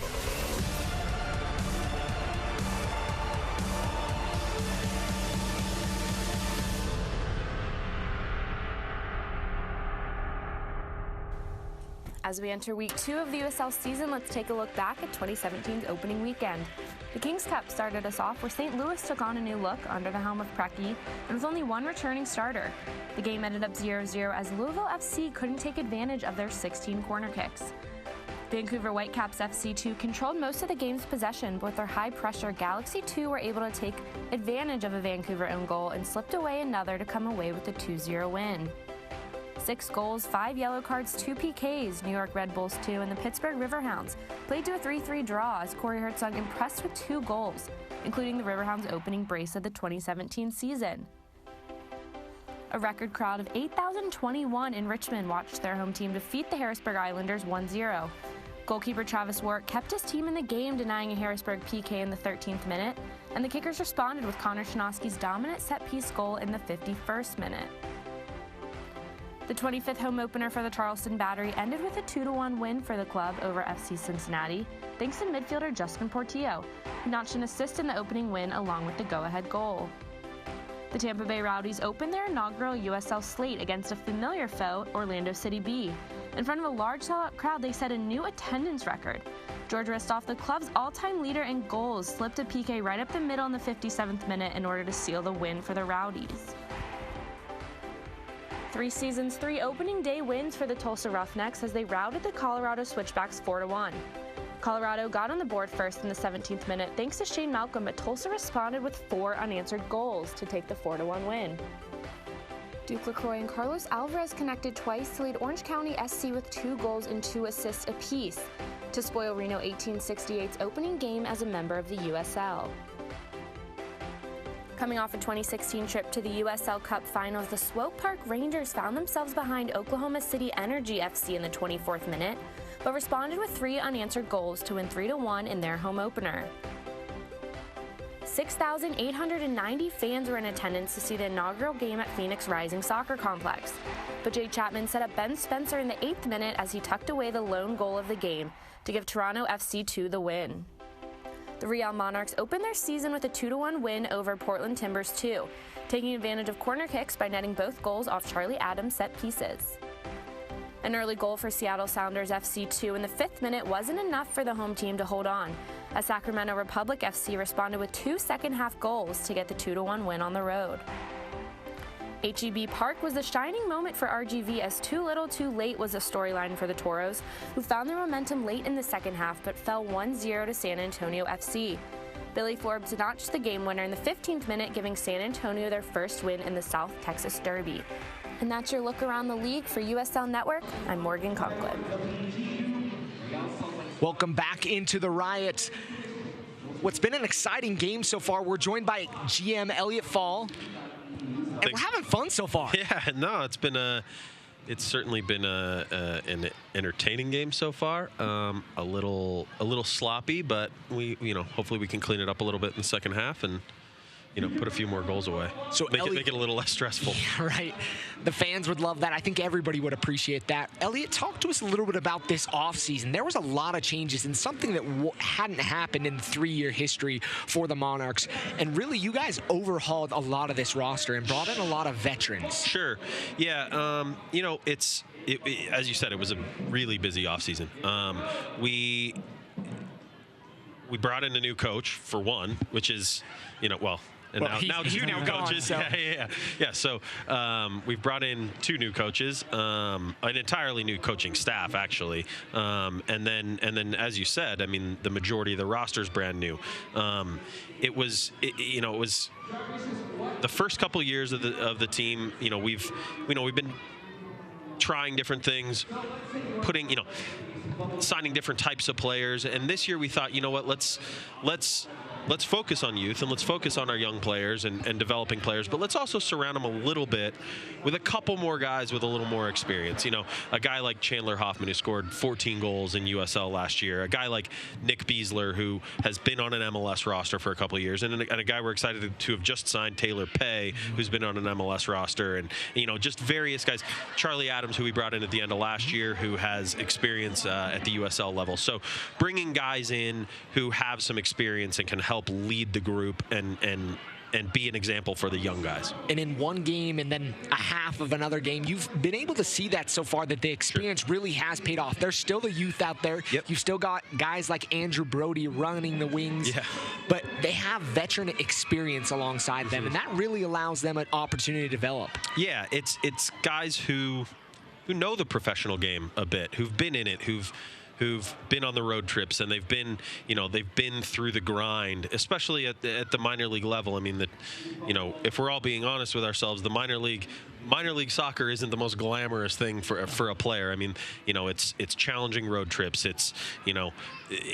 As we enter week 2 of the USL season, let's take a look back at 2017's opening weekend. The Kings Cup started us off where St. Louis took on a new look under the helm of Preki and with only one returning starter. The game ended up 0-0 as Louisville FC couldn't take advantage of their 16 corner kicks. Vancouver Whitecaps FC2 controlled most of the game's possession, but with their high-pressure Galaxy 2 were able to take advantage of a Vancouver own goal and slipped away another to come away with a 2-0 win. 6 goals, 5 yellow cards, 2 PKs, New York Red Bulls 2 and the Pittsburgh Riverhounds played to a 3-3 draw as Corey Hertzog impressed with 2 goals, including the Riverhounds' opening brace of the 2017 season. A record crowd of 8,021 in Richmond watched their home team defeat the Harrisburg Islanders 1-0. Goalkeeper Travis Warwick kept his team in the game, denying a Harrisburg PK in the 13th minute, and the Kickers responded with Connor Chinoski's dominant set-piece goal in the 51st minute. The 25th home opener for the Charleston Battery ended with a 2-1 win for the club over FC Cincinnati, thanks to midfielder Justin Portillo, who notched an assist in the opening win along with the go-ahead goal. The Tampa Bay Rowdies opened their inaugural USL slate against a familiar foe, Orlando City B. In front of a large sellout crowd, they set a new attendance record. George Ristoff, the club's all-time leader in goals, slipped a PK right up the middle in the 57th minute in order to seal the win for the Rowdies. 3 seasons, 3 opening day wins for the Tulsa Roughnecks as they routed the Colorado Switchbacks 4-1. Colorado got on the board first in the 17th minute thanks to Shane Malcolm, but Tulsa responded with 4 unanswered goals to take the 4-1 win. Duke LaCroix and Carlos Alvarez connected twice to lead Orange County SC with 2 goals and 2 assists apiece to spoil Reno 1868's opening game as a member of the USL. Coming off a 2016 trip to the USL Cup Finals, the Swope Park Rangers found themselves behind Oklahoma City Energy FC in the 24th minute, but responded with 3 unanswered goals to win 3-1 in their home opener. 6,890 fans were in attendance to see the inaugural game at Phoenix Rising Soccer Complex, but Jake Chapman set up Ben Spencer in the 8th minute as he tucked away the lone goal of the game to give Toronto FC2 the win. The Real Monarchs opened their season with a 2-1 win over Portland Timbers 2, taking advantage of corner kicks by netting both goals off Charlie Adams set pieces. An early goal for Seattle Sounders FC2 in the 5th minute wasn't enough for the home team to hold on, as Sacramento Republic FC responded with 2 second-half goals to get the 2-1 win on the road. HEB Park was the shining moment for RGV as Too Little Too Late was a storyline for the Toros, who found their momentum late in the second half but fell 1-0 to San Antonio FC. Billy Forbes notched the game winner in the 15th minute, giving San Antonio their first win in the South Texas Derby. And that's your look around the league for USL Network. I'm Morgan Conklin. Welcome back into the Riot. What's been an exciting game so far. We're joined by GM Elliot Fall. And we're having fun so far. Yeah, no, it's certainly been an entertaining game so far. A little sloppy, but hopefully we can clean it up a little bit in the second half and put a few more goals away. So make it a little less stressful. Yeah, right. The fans would love that. I think everybody would appreciate that. Elliot, talk to us a little bit about this offseason. There was a lot of changes and something that hadn't happened in the 3-year history for the Monarchs. And really, you guys overhauled a lot of this roster and brought in a lot of veterans. Sure. Yeah. As you said, it was a really busy offseason. We brought in a new coach for one, which is, and now 2 new coaches. So. Yeah. So we've brought in 2 new coaches, an entirely new coaching staff, actually, and then as you said, I mean, the majority of the roster is brand new. It was the first couple of years of the team. We've been trying different things, signing different types of players, and this year we thought, let's let's focus on youth and let's focus on our young players and developing players, but let's also surround them a little bit with a couple more guys with a little more experience. You know, a guy like Chandler Hoffman, who scored 14 goals in USL last year, a guy like Nick Beasler, who has been on an MLS roster for a couple of years, and a guy we're excited to have just signed, Taylor Pay, who's been on an MLS roster, and, you know, just various guys. Charlie Adams, who we brought in at the end of last year, who has experience at the USL level. So bringing guys in who have some experience and can help lead the group and be an example for the young guys. And in one game and then a half of another game, you've been able to see that so far, that the experience really has paid off. There's still the youth out there. Yep. You've still got guys like Andrew Brody running the wings. Yeah. But they have veteran experience alongside them, and that really allows them an opportunity to develop. Yeah, it's guys who know the professional game a bit, who've been in it, who've been on the road trips, and they've been through the grind, especially at the minor league level. I mean, if we're all being honest with ourselves, the minor league soccer isn't the most glamorous thing for a player. I mean, you know, it's challenging road trips. It's, you know,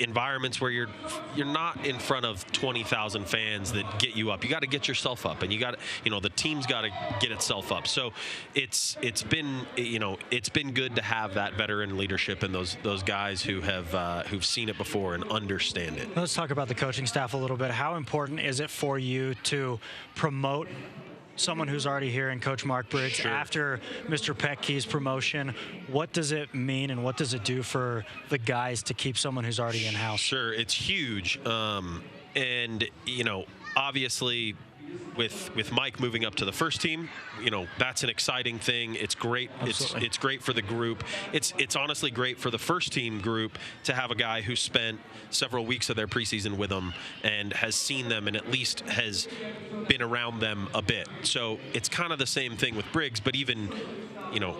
environments where you're not in front of 20,000 fans that get you up. You got to get yourself up, and you got to, you know, the team's got to get itself up. So it's been good to have that veteran leadership and those guys who've seen it before and understand it. Let's talk about the coaching staff a little bit. How important is it for you to promote someone who's already here in Coach Mark Briggs? Sure. After Mr. Petke's promotion? What does it mean, and what does it do for the guys to keep someone who's already in-house? Sure, it's huge. And, you know, obviously with Mike moving up to the first team, you know, that's an exciting thing. It's great. It's great for the group. It's honestly great for the first team group to have a guy who spent several weeks of their preseason with them and has seen them and at least has been around them a bit. So it's kind of the same thing with Briggs, but even, you know,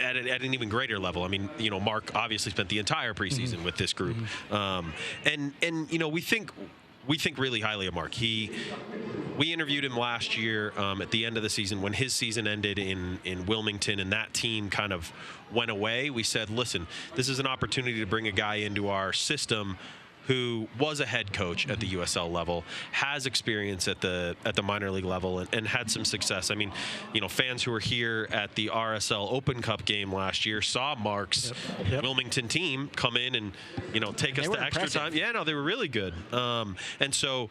at an even greater level. I mean, you know, Mark obviously spent the entire preseason with this group. And you know, we think really highly of Mark. We interviewed him last year at the end of the season when his season ended in Wilmington and that team kind of went away. We said, listen, this is an opportunity to bring a guy into our system who was a head coach at the USL level, has experience at the minor league level, and had some success. I mean, you know, fans who were here at the RSL Open Cup game last year saw Mark's Wilmington team come in and, you know, take us to extra time. Yeah, no, they were really good. And so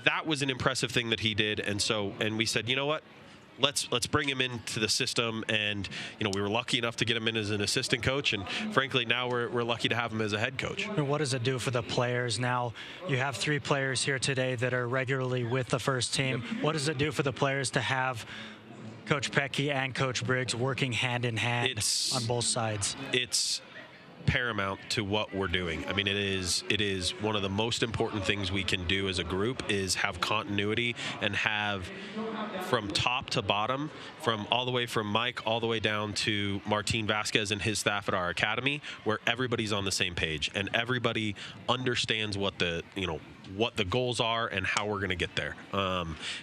that was an impressive thing that he did. And we said, you know what? Let's bring him into the system, and, you know, we were lucky enough to get him in as an assistant coach, and frankly now we're lucky to have him as a head coach. And what does it do for the players now? You have 3 players here today that are regularly with the first team. What does it do for the players to have Coach Petke and Coach Briggs working hand in hand on both sides? It's paramount to what we're doing. I mean, it is one of the most important things we can do as a group is have continuity and have from top to bottom, from all the way from Mike all the way down to Martin Vasquez and his staff at our academy, where everybody's on the same page and everybody understands what the goals are and how we're going to get there.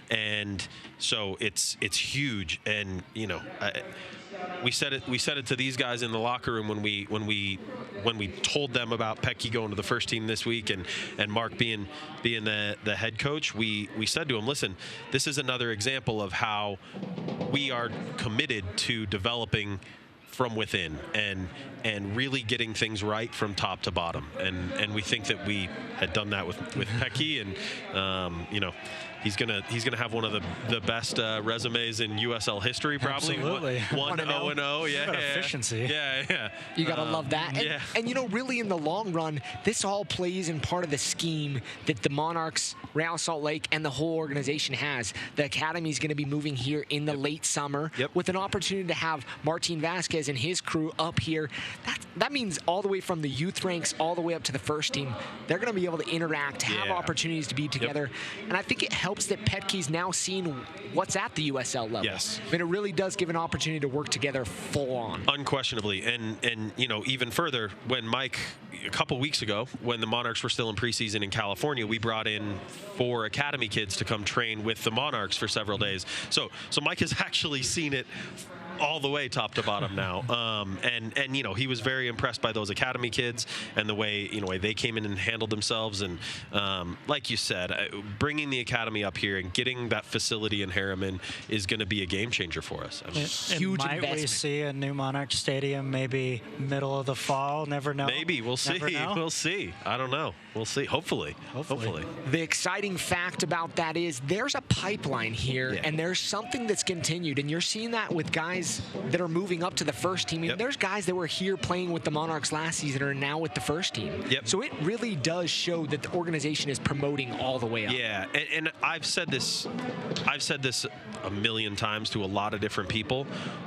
And so it's huge. And, you know, we said it to these guys in the locker room when we told them about Petke going to the first team this week and Mark being the head coach. We said to him, listen, this is another example of how we are committed to developing from within and really getting things right from top to bottom. And we think that we had done that with Petke, and you know, he's gonna have one of the best resumes in USL history, probably. Absolutely. 1-0-0. Yeah. Efficiency. Yeah. You gotta love that. And you know, really in the long run, this all plays in part of the scheme that the Monarchs, Real Salt Lake, and the whole organization has. The academy is going to be moving here in the late summer with an opportunity to have Martin Vasquez and his crew up here. That means all the way from the youth ranks all the way up to the first team, they're going to be able to interact, have opportunities to be together. And I think it helps that Petke's now seen what's at the USL level. Yes. I mean, it really does give an opportunity to work together full on. Unquestionably. And you know, even further, when Mike, a couple weeks ago, when the Monarchs were still in preseason in California, we brought in 4 academy kids to come train with the Monarchs for several days. So Mike has actually seen it all the way top to bottom now. And you know, he was very impressed by those academy kids and the way, you know, way they came in and handled themselves. And like you said, bringing the academy up here and getting that facility in Harriman is going to be a game changer for us. I mean, huge might investment. we see a new Monarchs Stadium maybe middle of the fall? Never know. maybe. We'll see. Never know. We'll see. I don't know. We'll see. Hopefully. The exciting fact about that is there's a pipeline here, Yeah. and there's something that's continued, and you're seeing that with guys that are moving up to the first team. I mean, Yep. there's guys that were here playing with the Monarchs last season and are now with the first team. Yep. So it really does show that the organization is promoting all the way up. Yeah, and I've said this a million times to a lot of different people.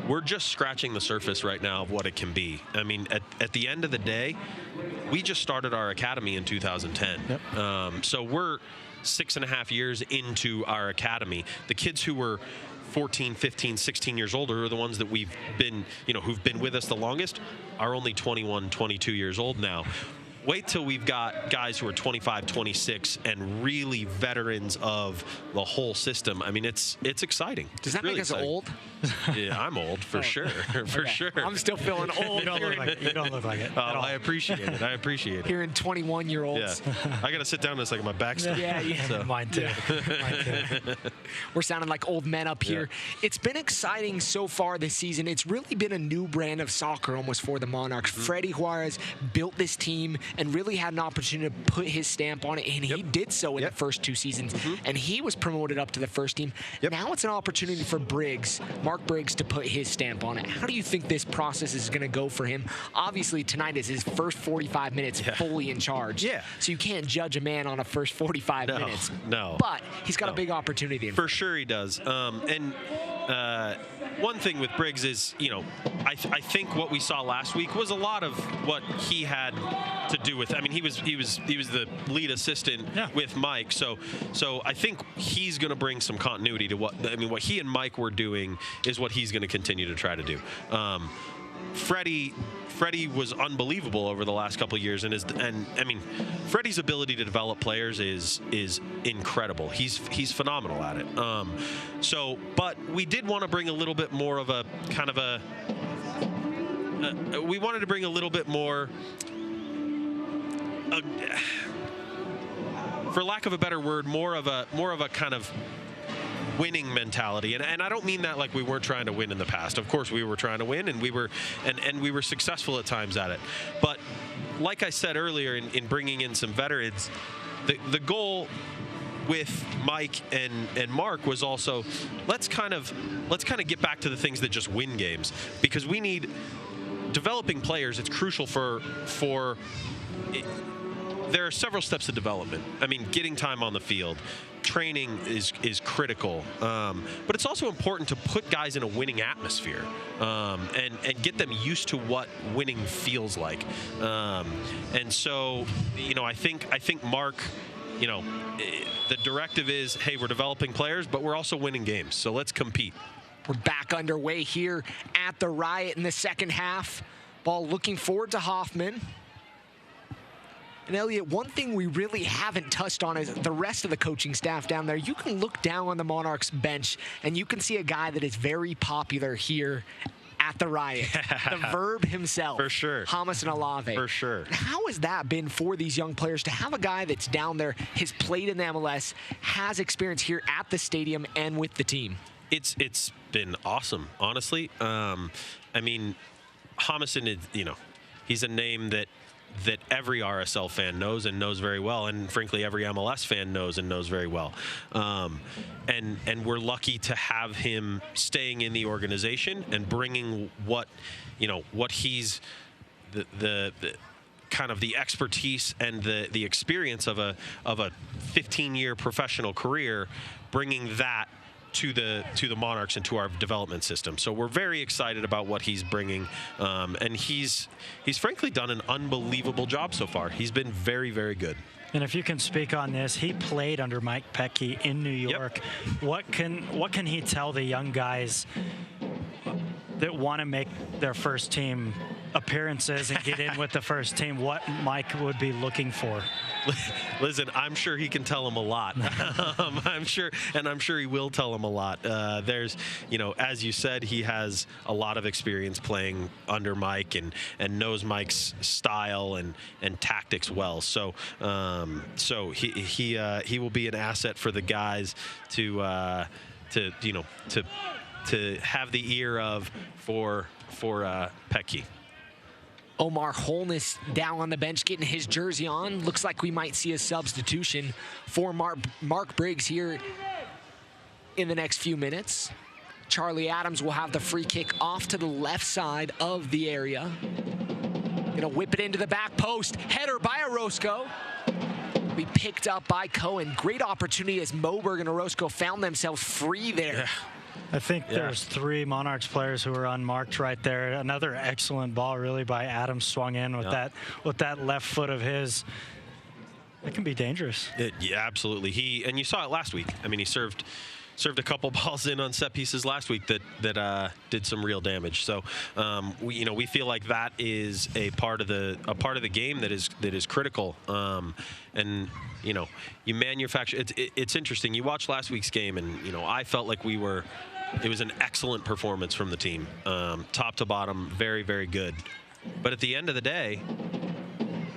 We're just scratching the surface right now of what it can be. I mean, at the end of the day, we just started our academy in 2010. Yep. So we're 6.5 years into our academy. The kids who were 14, 15, 16 years older are the ones that we've been, you know, who've been with us the longest, are only 21, 22 years old now. Wait till we've got guys who are 25, 26, and really veterans of the whole system. I mean, it's exciting. Does that It's really make us exciting. old? Yeah, I'm old for sure, for Okay. sure. I'm still feeling old. You don't look like it. You don't look like it. Oh, at all. I appreciate it. I appreciate it. Hearing 21-year-olds. Yeah, I got to sit down in a second. My back's still. Yeah, yeah. So. Mine too. Mine too. We're sounding like old men up here. It's been exciting so far this season. It's really been a new brand of soccer almost for the Monarchs. Freddie Juarez built this team and really had an opportunity to put his stamp on it, and he did so in the first 2 seasons, and he was promoted up to the first team. Now it's an opportunity for Mark Briggs, to put his stamp on it. How do you think this process is going to go for him? Obviously, tonight is his first 45 minutes fully in charge. Yeah. So you can't judge a man on a first 45 minutes. No. But he's got a big opportunity. For sure he does. And one thing with Briggs is, you know, I think what we saw last week was a lot of what he had to do with. I mean, he was the lead assistant with Mike. So I think he's going to bring some continuity to what he and Mike were doing is what he's going to continue to try to do. Freddie was unbelievable over the last couple of years, and I mean, Freddie's ability to develop players is incredible. He's phenomenal at it. But we did want to bring a little bit more of a kind of we wanted to bring a little bit more, for lack of a better word, more of a kind of winning mentality, and I don't mean that like we weren't trying to win in the past. Of course we were trying to win, and we were successful at times at it. But like I said earlier, in bringing in some veterans, the goal with Mike and Mark was also let's kind of get back to the things that just win games, because we need developing players. It's crucial for there are several steps of development. I mean, getting time on the field, training is critical, but it's also important to put guys in a winning atmosphere and get them used to what winning feels like. And so, you know, I think Mark, you know, the directive is, hey, we're developing players, but we're also winning games, so let's compete. We're back underway here at the Riot in the second half. Ball looking forward to Hoffman. And Elliot, one thing we really haven't touched on is the rest of the coaching staff down there. You can look down on the Monarchs bench, and you can see a guy that is very popular here at the Riot. The Verb himself. For sure. Jamison Alave. For sure. How has that been for these young players to have a guy that's down there, has played in the MLS, has experience here at the stadium and with the team? It's been awesome, honestly. I mean, Jamison is, you know, he's a name that every RSL fan knows and knows very well, and frankly every MLS fan knows and knows very well. And we're lucky to have him staying in the organization and bringing what he's the kind of the expertise and the experience of a 15-year professional career, bringing that to the Monarchs and to our development system. So we're very excited about what he's bringing, and he's frankly done an unbelievable job so far. He's been very, very good. And if you can speak on this, he played under Mike Pecky in New York. Yep. What can he tell the young guys that want to make their first team appearances and get in with the first team, what Mike would be looking for. Listen, I'm sure he can tell him a lot. I'm sure he will tell him a lot. There's, as you said, he has a lot of experience playing under Mike and knows Mike's style and tactics well. So he will be an asset for the guys to have the ear of for Pecky. Omar Holness down on the bench getting his jersey on. Looks like we might see a substitution for Mark Briggs here in the next few minutes. Charlie Adams will have the free kick off to the left side of the area. Gonna whip it into the back post. Header by Orozco. Be picked up by Cohen. Great opportunity as Moberg and Orozco found themselves free there. Yeah. I think there's 3 Monarchs players who were unmarked right there. Another excellent ball, really, by Adams, swung in with that left foot of his. It can be dangerous. Yeah, absolutely. And you saw it last week. I mean, he served a couple balls in on set pieces last week that did some real damage. So we feel like that is a part of the game that is critical. And you manufacture. It's interesting. You watch last week's game, and I felt like it was an excellent performance from the team, top to bottom, very, very good. But at the end of the day,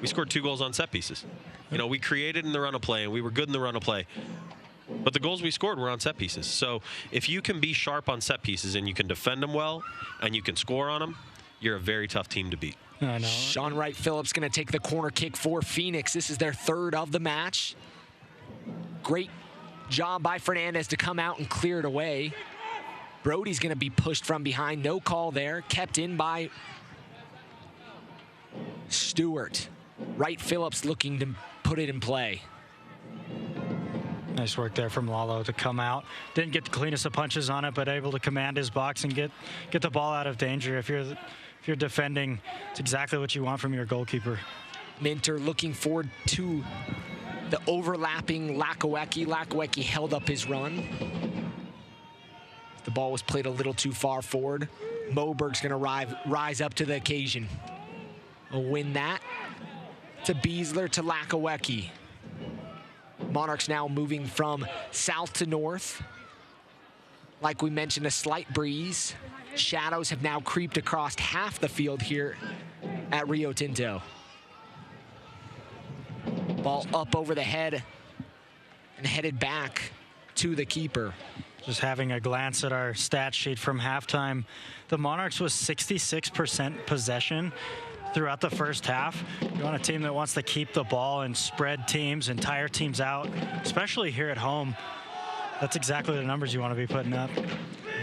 we scored 2 goals on set pieces. We created in the run of play, and we were good in the run of play. But the goals we scored were on set pieces. So if you can be sharp on set pieces and you can defend them well and you can score on them, you're a very tough team to beat. I know. Sean Wright Phillips going to take the corner kick for Phoenix. This is their 3rd of the match. Great job by Fernandez to come out and clear it away. Brody's going to be pushed from behind. No call there. Kept in by Stewart. Wright Phillips looking to put it in play. Nice work there from Lalo to come out. Didn't get the cleanest of punches on it, but able to command his box and get the ball out of danger. If you're defending, it's exactly what you want from your goalkeeper. Minter looking forward to the overlapping Lakawecki. Lakawecki held up his run. The ball was played a little too far forward. Moberg's going to rise up to the occasion. We'll win that to Beasler to Lakawecki. Monarchs now moving from south to north. Like we mentioned, a slight breeze. Shadows have now creeped across half the field here at Rio Tinto. Ball up over the head and headed back to the keeper. Just having a glance at our stat sheet from halftime, the Monarchs was 66% possession throughout the first half. You want a team that wants to keep the ball and spread teams and tire teams out, especially here at home. That's exactly the numbers you want to be putting up.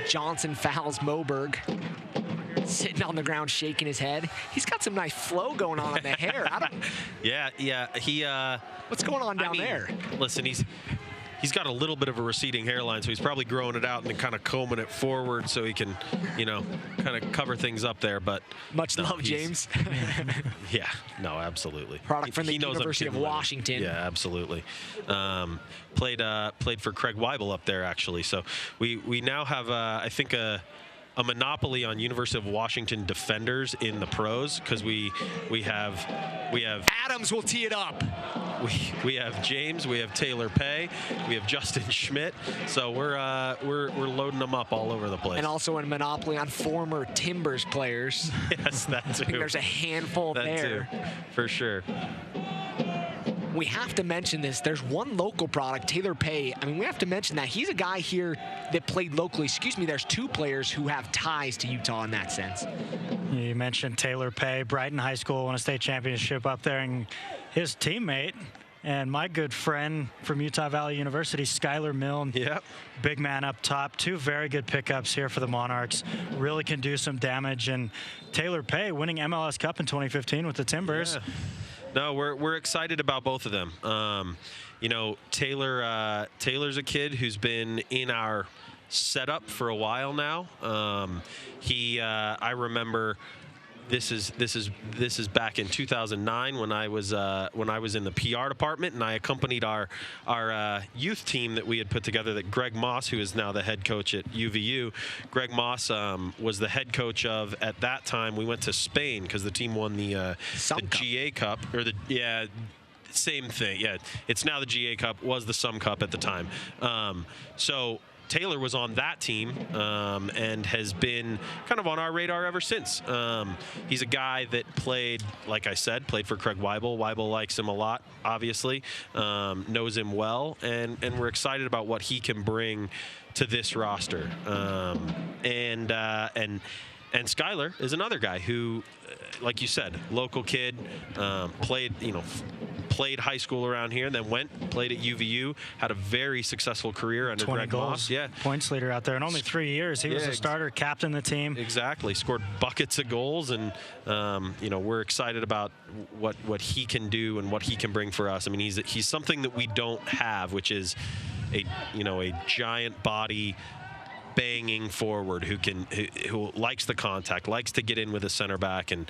Johnson fouls Moberg. Sitting on the ground shaking his head. He's got some nice flow going on the hair. Yeah. He. What's going on down there? Listen, he's got a little bit of a receding hairline, so he's probably growing it out and then kind of combing it forward so he can, kind of cover things up there. But much love, James. Yeah, no, absolutely. Product from the University of Washington. Yeah, absolutely. Played for Craig Weibel up there, actually. So we now have, I think, a monopoly on University of Washington defenders in the pros, because we have Adams will tee it up. We have James, we have Taylor Pay, we have Justin Schmidt. So we're loading them up all over the place. And also a monopoly on former Timbers players. Yes, that too. I think there's a handful that there. Too, for sure. We have to mention this. There's one local product, Taylor Pay. I mean, we have to mention that. He's a guy here that played locally. Excuse me, there's 2 players who have ties to Utah in that sense. You mentioned Taylor Pay. Brighton High School won a state championship up there, and his teammate and my good friend from Utah Valley University, Skylar Milne. Yep. Big man up top. 2 very good pickups here for the Monarchs. Really can do some damage. And Taylor Pay winning MLS Cup in 2015 with the Timbers. Yeah. No, we're excited about both of them. Taylor's a kid who's been in our setup for a while now. I remember this is back in 2009 when I was in the PR department, and I accompanied our youth team that we had put together. That Greg Moss, who is now the head coach at UVU, Greg Moss was the head coach of. At that time, we went to Spain because the team won the GA Cup, or same thing. Yeah, it's now the GA Cup. Was the Sum Cup at the time. So Taylor was on that team and has been kind of on our radar ever since. He's a guy that played, like I said, played for Craig Weibel. Weibel likes him a lot, obviously, knows him well, and we're excited about what he can bring to this roster. And Skylar is another guy who, like you said, local kid, played high school around here, and then played at UVU, had a very successcul career under 20 Greg goals, Moss. Yeah, points leader out there in only 3 years. He was a starter, captain the team. Exactly, scored buckets of goals, and we're excited about what he can do and what he can bring for us. I mean, he's something that we don't have, which is a giant body, banging forward who likes the contact, likes to get in with a center back, and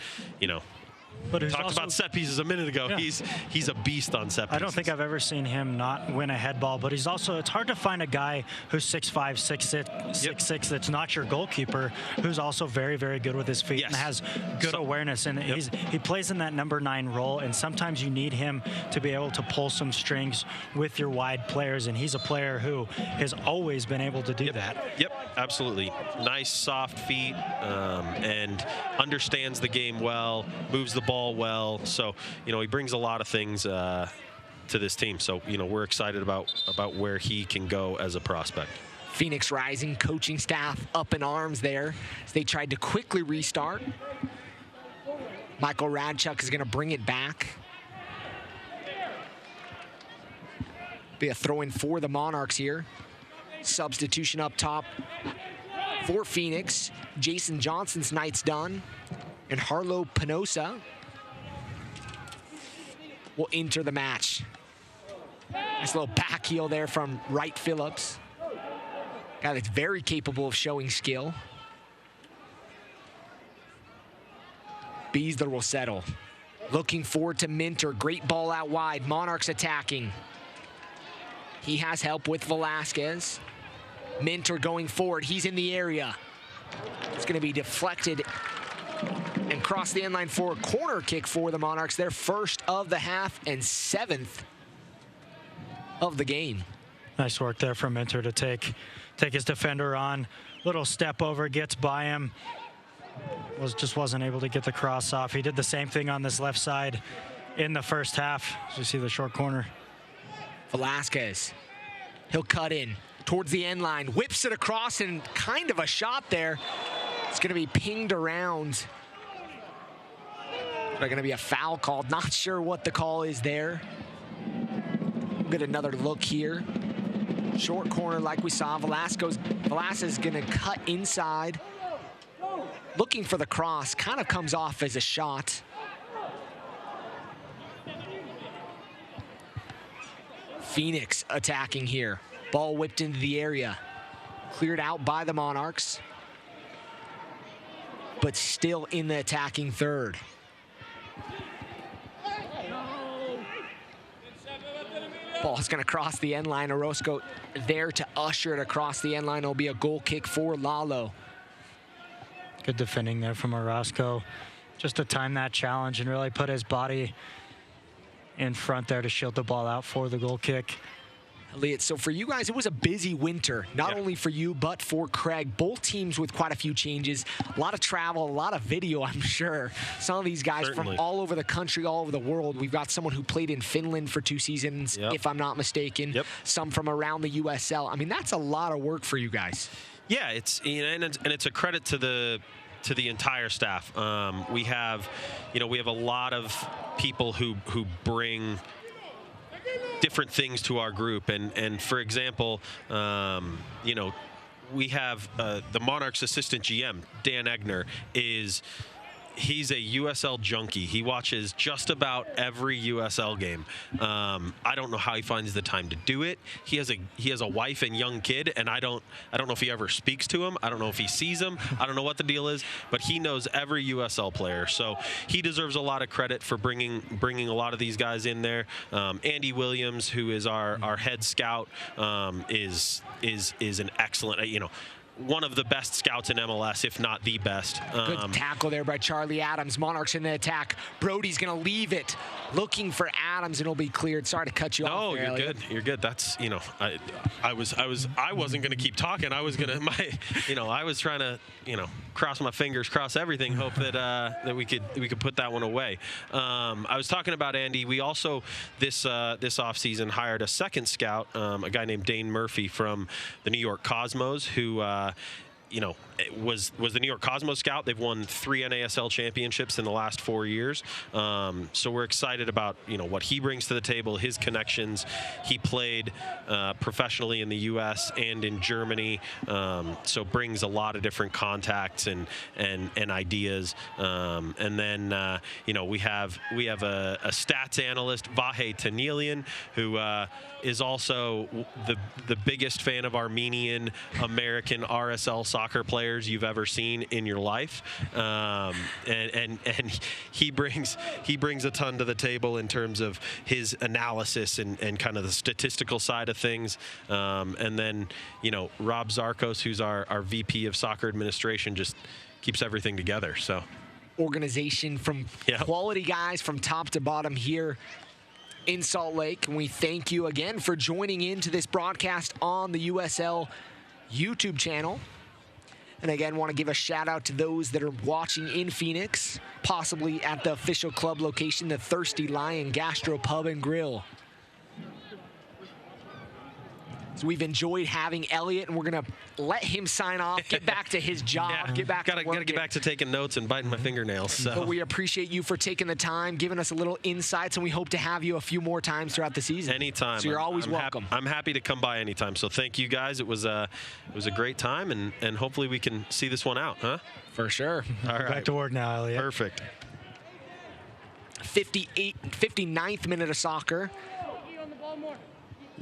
But talked about set pieces a minute ago. Yeah. He's a beast on set pieces. I don't think I've ever seen him not win a head ball, but it's hard to find a guy who's 6'5", 6'6", that's not your goalkeeper, who's also very, very good with his feet and has good awareness. And he plays in that number 9 role, and sometimes you need him to be able to pull some strings with your wide players, and he's a player who has always been able to do that. Yep, absolutely. Nice, soft feet, and understands the game well, moves the ball well, so he brings a lot of things to this team. So we're excited about where he can go as a prospect. Phoenix Rising coaching staff up in arms there as they tried to quickly restart. Michael Radchuk is going to bring it back. Be a throw-in for the Monarchs here. Substitution up top for Phoenix. Jason Johnson's night's done, and Harlow Penosa will enter the match. Nice little back heel there from Wright Phillips. Guy that's very capable of showing skill. Beasler will settle. Looking forward to Minter. Great ball out wide. Monarchs attacking. He has help with Velasquez. Minter going forward. He's in the area. It's going to be deflected and cross the end line for a corner kick for the Monarchs. Their first of the half and 7th of the game. Nice work there from Minter to take his defender on. Little step over, gets by him. Just wasn't able to get the cross off. He did the same thing on this left side in the first half. As you see the short corner. Velasquez, he'll cut in towards the end line, whips it across, and kind of a shot there. It's going to be pinged around. There's going to be a foul called. Not sure what the call is there. We'll get another look here. Short corner like we saw. Velasquez is going to cut inside. Looking for the cross. Kind of comes off as a shot. Phoenix attacking here. Ball whipped into the area. Cleared out by the Monarchs, but still in the attacking third. Ball's going to cross the end line. Orozco there to usher it across the end line. It'll be a goal kick for Lalo. Good defending there from Orozco. Just to time that challenge and really put his body in front there to shield the ball out for the goal kick. Elliot, so for you guys, it was a busy winter, not only for you, but for Craig. Both teams with quite a few changes, a lot of travel, a lot of video, I'm sure. Some of these guys from all over the country, all over the world. We've got someone who played in Finland for 2 seasons, if I'm not mistaken. Some from around the USL. I mean, that's a lot of work for you guys. Yeah, it's and it's a credit to the entire staff. We have a lot of people who bring different things to our group, and for example, we have the Monarchs assistant GM Dan Egner he's a USL junkie. He watches just about every USL game. I don't know how he finds the time to do it. He has a wife and young kid, and I don't know if he ever speaks to him. I don't know if he sees him. I don't know what the deal is, but he knows every USL player. So he deserves a lot of credit for bringing a lot of these guys in there. Andy Williams, who is our head scout, is an excellent, one of the best scouts in MLS, if not the best. Good tackle there by Charlie Adams. Monarchs in the attack. Brody's going to leave it, looking for Adams, and it'll be cleared. Sorry to cut you off. No, you're good. You're good. That's I wasn't going to keep talking. I was trying to cross my fingers, cross everything, hope that we could put that one away. I was talking about Andy. We also this offseason hired a second scout, a guy named Dane Murphy from the New York Cosmos, who was the New York Cosmos scout. They've won 3 NASL championships in the last 4 years. So we're excited about what he brings to the table, his connections. He played professionally in the U.S. and in Germany, so brings a lot of different contacts and ideas. And then we have a stats analyst, Vahe Tanelian, who is also the biggest fan of Armenian American RSL soccer players you've ever seen in your life, and he brings a ton to the table in terms of his analysis and kind of the statistical side of things. And then Rob Zarkos, who's our VP of soccer administration, just keeps everything together. So organization from quality guys from top to bottom here in Salt Lake, and we thank you again for joining into this broadcast on the USL YouTube channel. And again, want to give a shout out to those that are watching in Phoenix, possibly at the official club location, the Thirsty Lion Gastro Pub and Grill. So we've enjoyed having Elliot, and we're going to let him sign off, get back to his job, get back to work. Gotta get back to taking notes and biting my fingernails. So. But we appreciate you for taking the time, giving us a little insights, and we hope to have you a few more times throughout the season. Anytime. So you're always welcome. I'm happy to come by anytime. So thank you guys. It was a great time, and hopefully we can see this one out, huh? For sure. All right. Back to work now, Elliot. Perfect. 59th minute of soccer.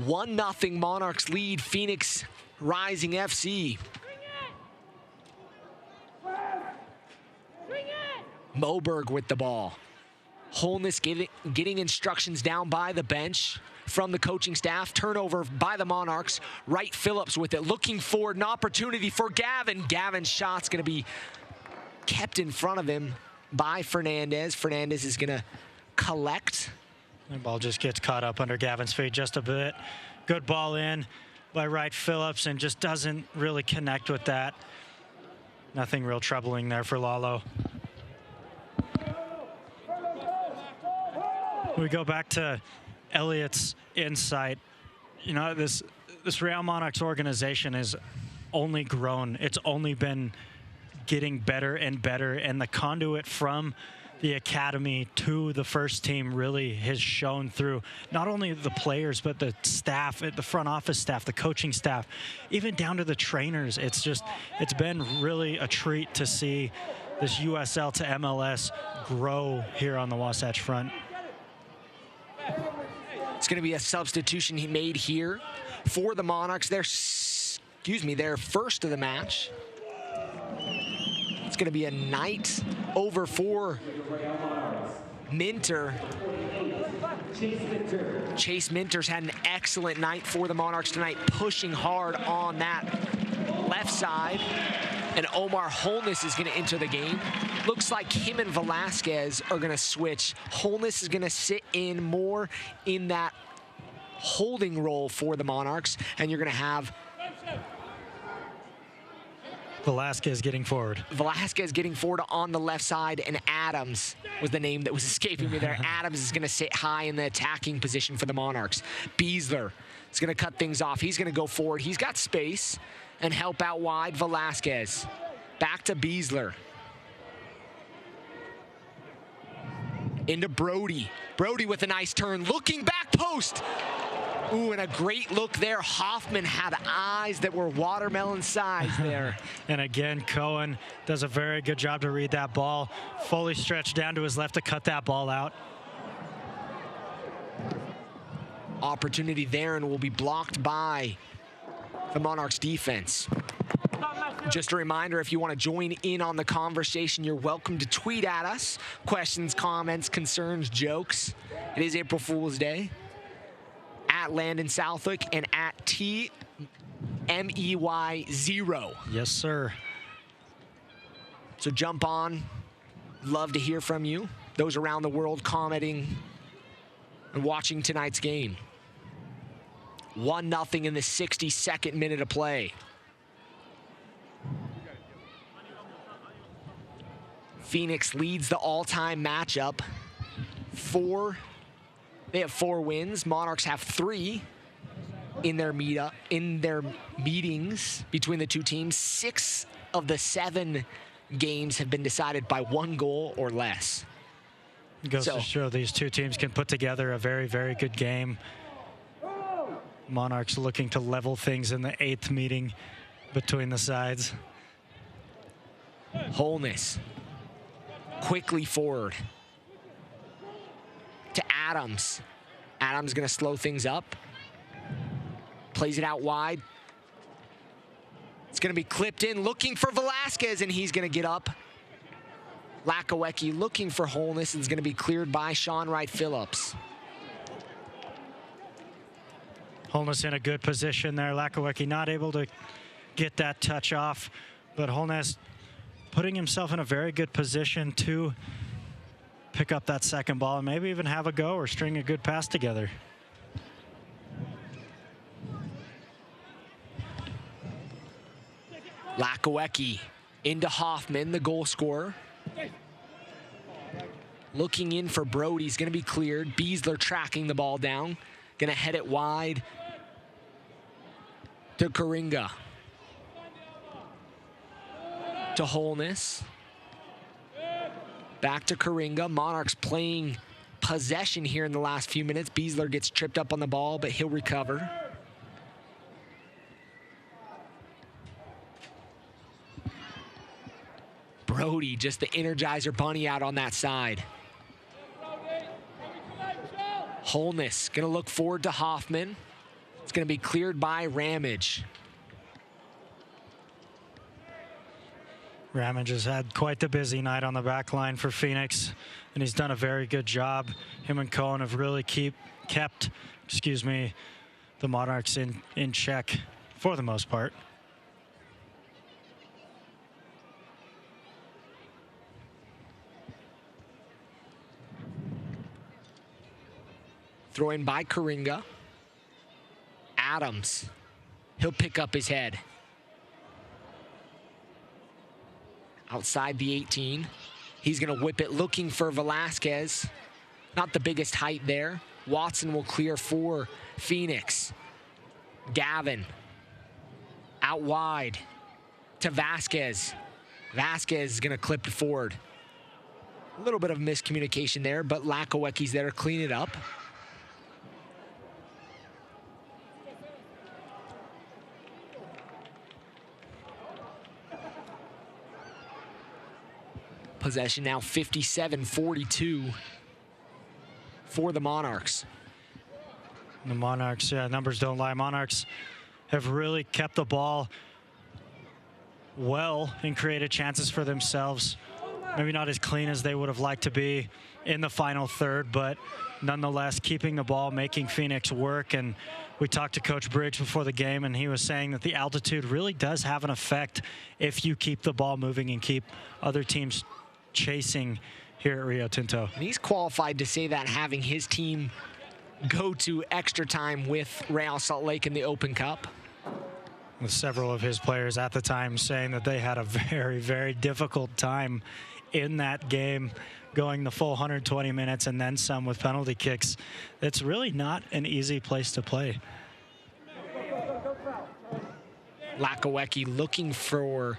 1-0 Monarchs lead Phoenix Rising FC. Moberg with the ball. Holness getting instructions down by the bench from the coaching staff. Turnover by the Monarchs. Wright Phillips with it, looking for an opportunity for Gavin. Gavin's shot's going to be kept in front of him by Fernandez. Fernandez is going to collect. The ball just gets caught up under Gavin's feet just a bit. Good ball in by Wright Phillips, and just doesn't really connect with that. Nothing real troubling there for Lalo. We go back to Elliot's insight. This Real Monarchs organization has only grown. It's only been getting better and better, and the conduit from the academy to the first team really has shown through not only the players, but the staff, the front office staff, the coaching staff, even down to the trainers. It's been really a treat to see this USL to MLS grow here on the Wasatch Front. It's going to be a substitution he made here for the Monarchs. Their first of the match. It's going to be a night over for Minter. Chase Minter's had an excellent night for the Monarchs tonight, pushing hard on that left side. And Omar Holness is going to enter the game. Looks like him and Velasquez are going to switch. Holness is going to sit in more in that holding role for the Monarchs, and you're going to have Velasquez getting forward. Velasquez getting forward on the left side, and Adams was the name that was escaping me there. Adams is going to sit high in the attacking position for the Monarchs. Beasler is going to cut things off. He's going to go forward. He's got space and help out wide. Velasquez. Back to Beasler. Into Brody. Brody with a nice turn. Looking back post. Ooh, and a great look there. Hoffman had eyes that were watermelon sized there. And again, Cohen does a very good job to read that ball. Fully stretched down to his left to cut that ball out. Opportunity there, and will be blocked by the Monarchs defense. Just a reminder, if you want to join in on the conversation, you're welcome to tweet at us. Questions, comments, concerns, jokes. It is April Fool's Day. At Landon Southwick and at TMEY0. Yes, sir. So jump on. Love to hear from you. Those around the world commenting and watching tonight's game. 1-0 in the 62nd minute of play. Phoenix leads the all-time matchup. They have 4 wins. Monarchs have 3 in their meetings between the two teams. 6 of the 7 games have been decided by 1 goal or less. It goes to show these two teams can put together a very, very good game. Monarchs looking to level things in the 8th meeting between the sides. Holness quickly forward to Adams. Adams going to slow things up. Plays it out wide. It's going to be clipped in, looking for Velasquez, and he's going to get up. Lakawecki looking for Holness, and is going to be cleared by Sean Wright-Phillips. Holness in a good position there. Lakawecki not able to get that touch off, but Holness putting himself in a very good position to pick up that second ball and maybe even have a go or string a good pass together. Lakawecki into Hoffman, the goal scorer. Looking in for Brody. He's going to be cleared. Beasler tracking the ball down. Going to head it wide to Karinga. To Holness. Back to Karinga. Monarchs playing possession here in the last few minutes. Beasler gets tripped up on the ball, but he'll recover. Brody, just the Energizer Bunny out on that side. Holness gonna look forward to Hoffman. It's gonna be cleared by Ramage. Ramage has had quite the busy night on the back line for Phoenix, and he's done a very good job. Him and Cohen have really kept the Monarchs in check for the most part. Throw in by Karinga. Adams. He'll pick up his head. Outside the 18. He's going to whip it looking for Velasquez. Not the biggest height there. Watson will clear for Phoenix. Gavin. Out wide to Vasquez. Vasquez is going to clip it forward. A little bit of miscommunication there, but Lakawecki's there to clean it up. Possession now 57-42 for the Monarchs. The Monarchs, yeah, numbers don't lie. Monarchs have really kept the ball well and created chances for themselves. Maybe not as clean as they would have liked to be in the final third, but nonetheless keeping the ball, making Phoenix work. And we talked to Coach Briggs before the game, and he was saying that the altitude really does have an effect if you keep the ball moving and keep other teams chasing here at Rio Tinto. And he's qualified to say that, having his team go to extra time with Real Salt Lake in the Open Cup. With several of his players at the time saying that they had a very, very difficult time in that game, going the full 120 minutes and then some with penalty kicks. It's really not an easy place to play. Lakawecki looking for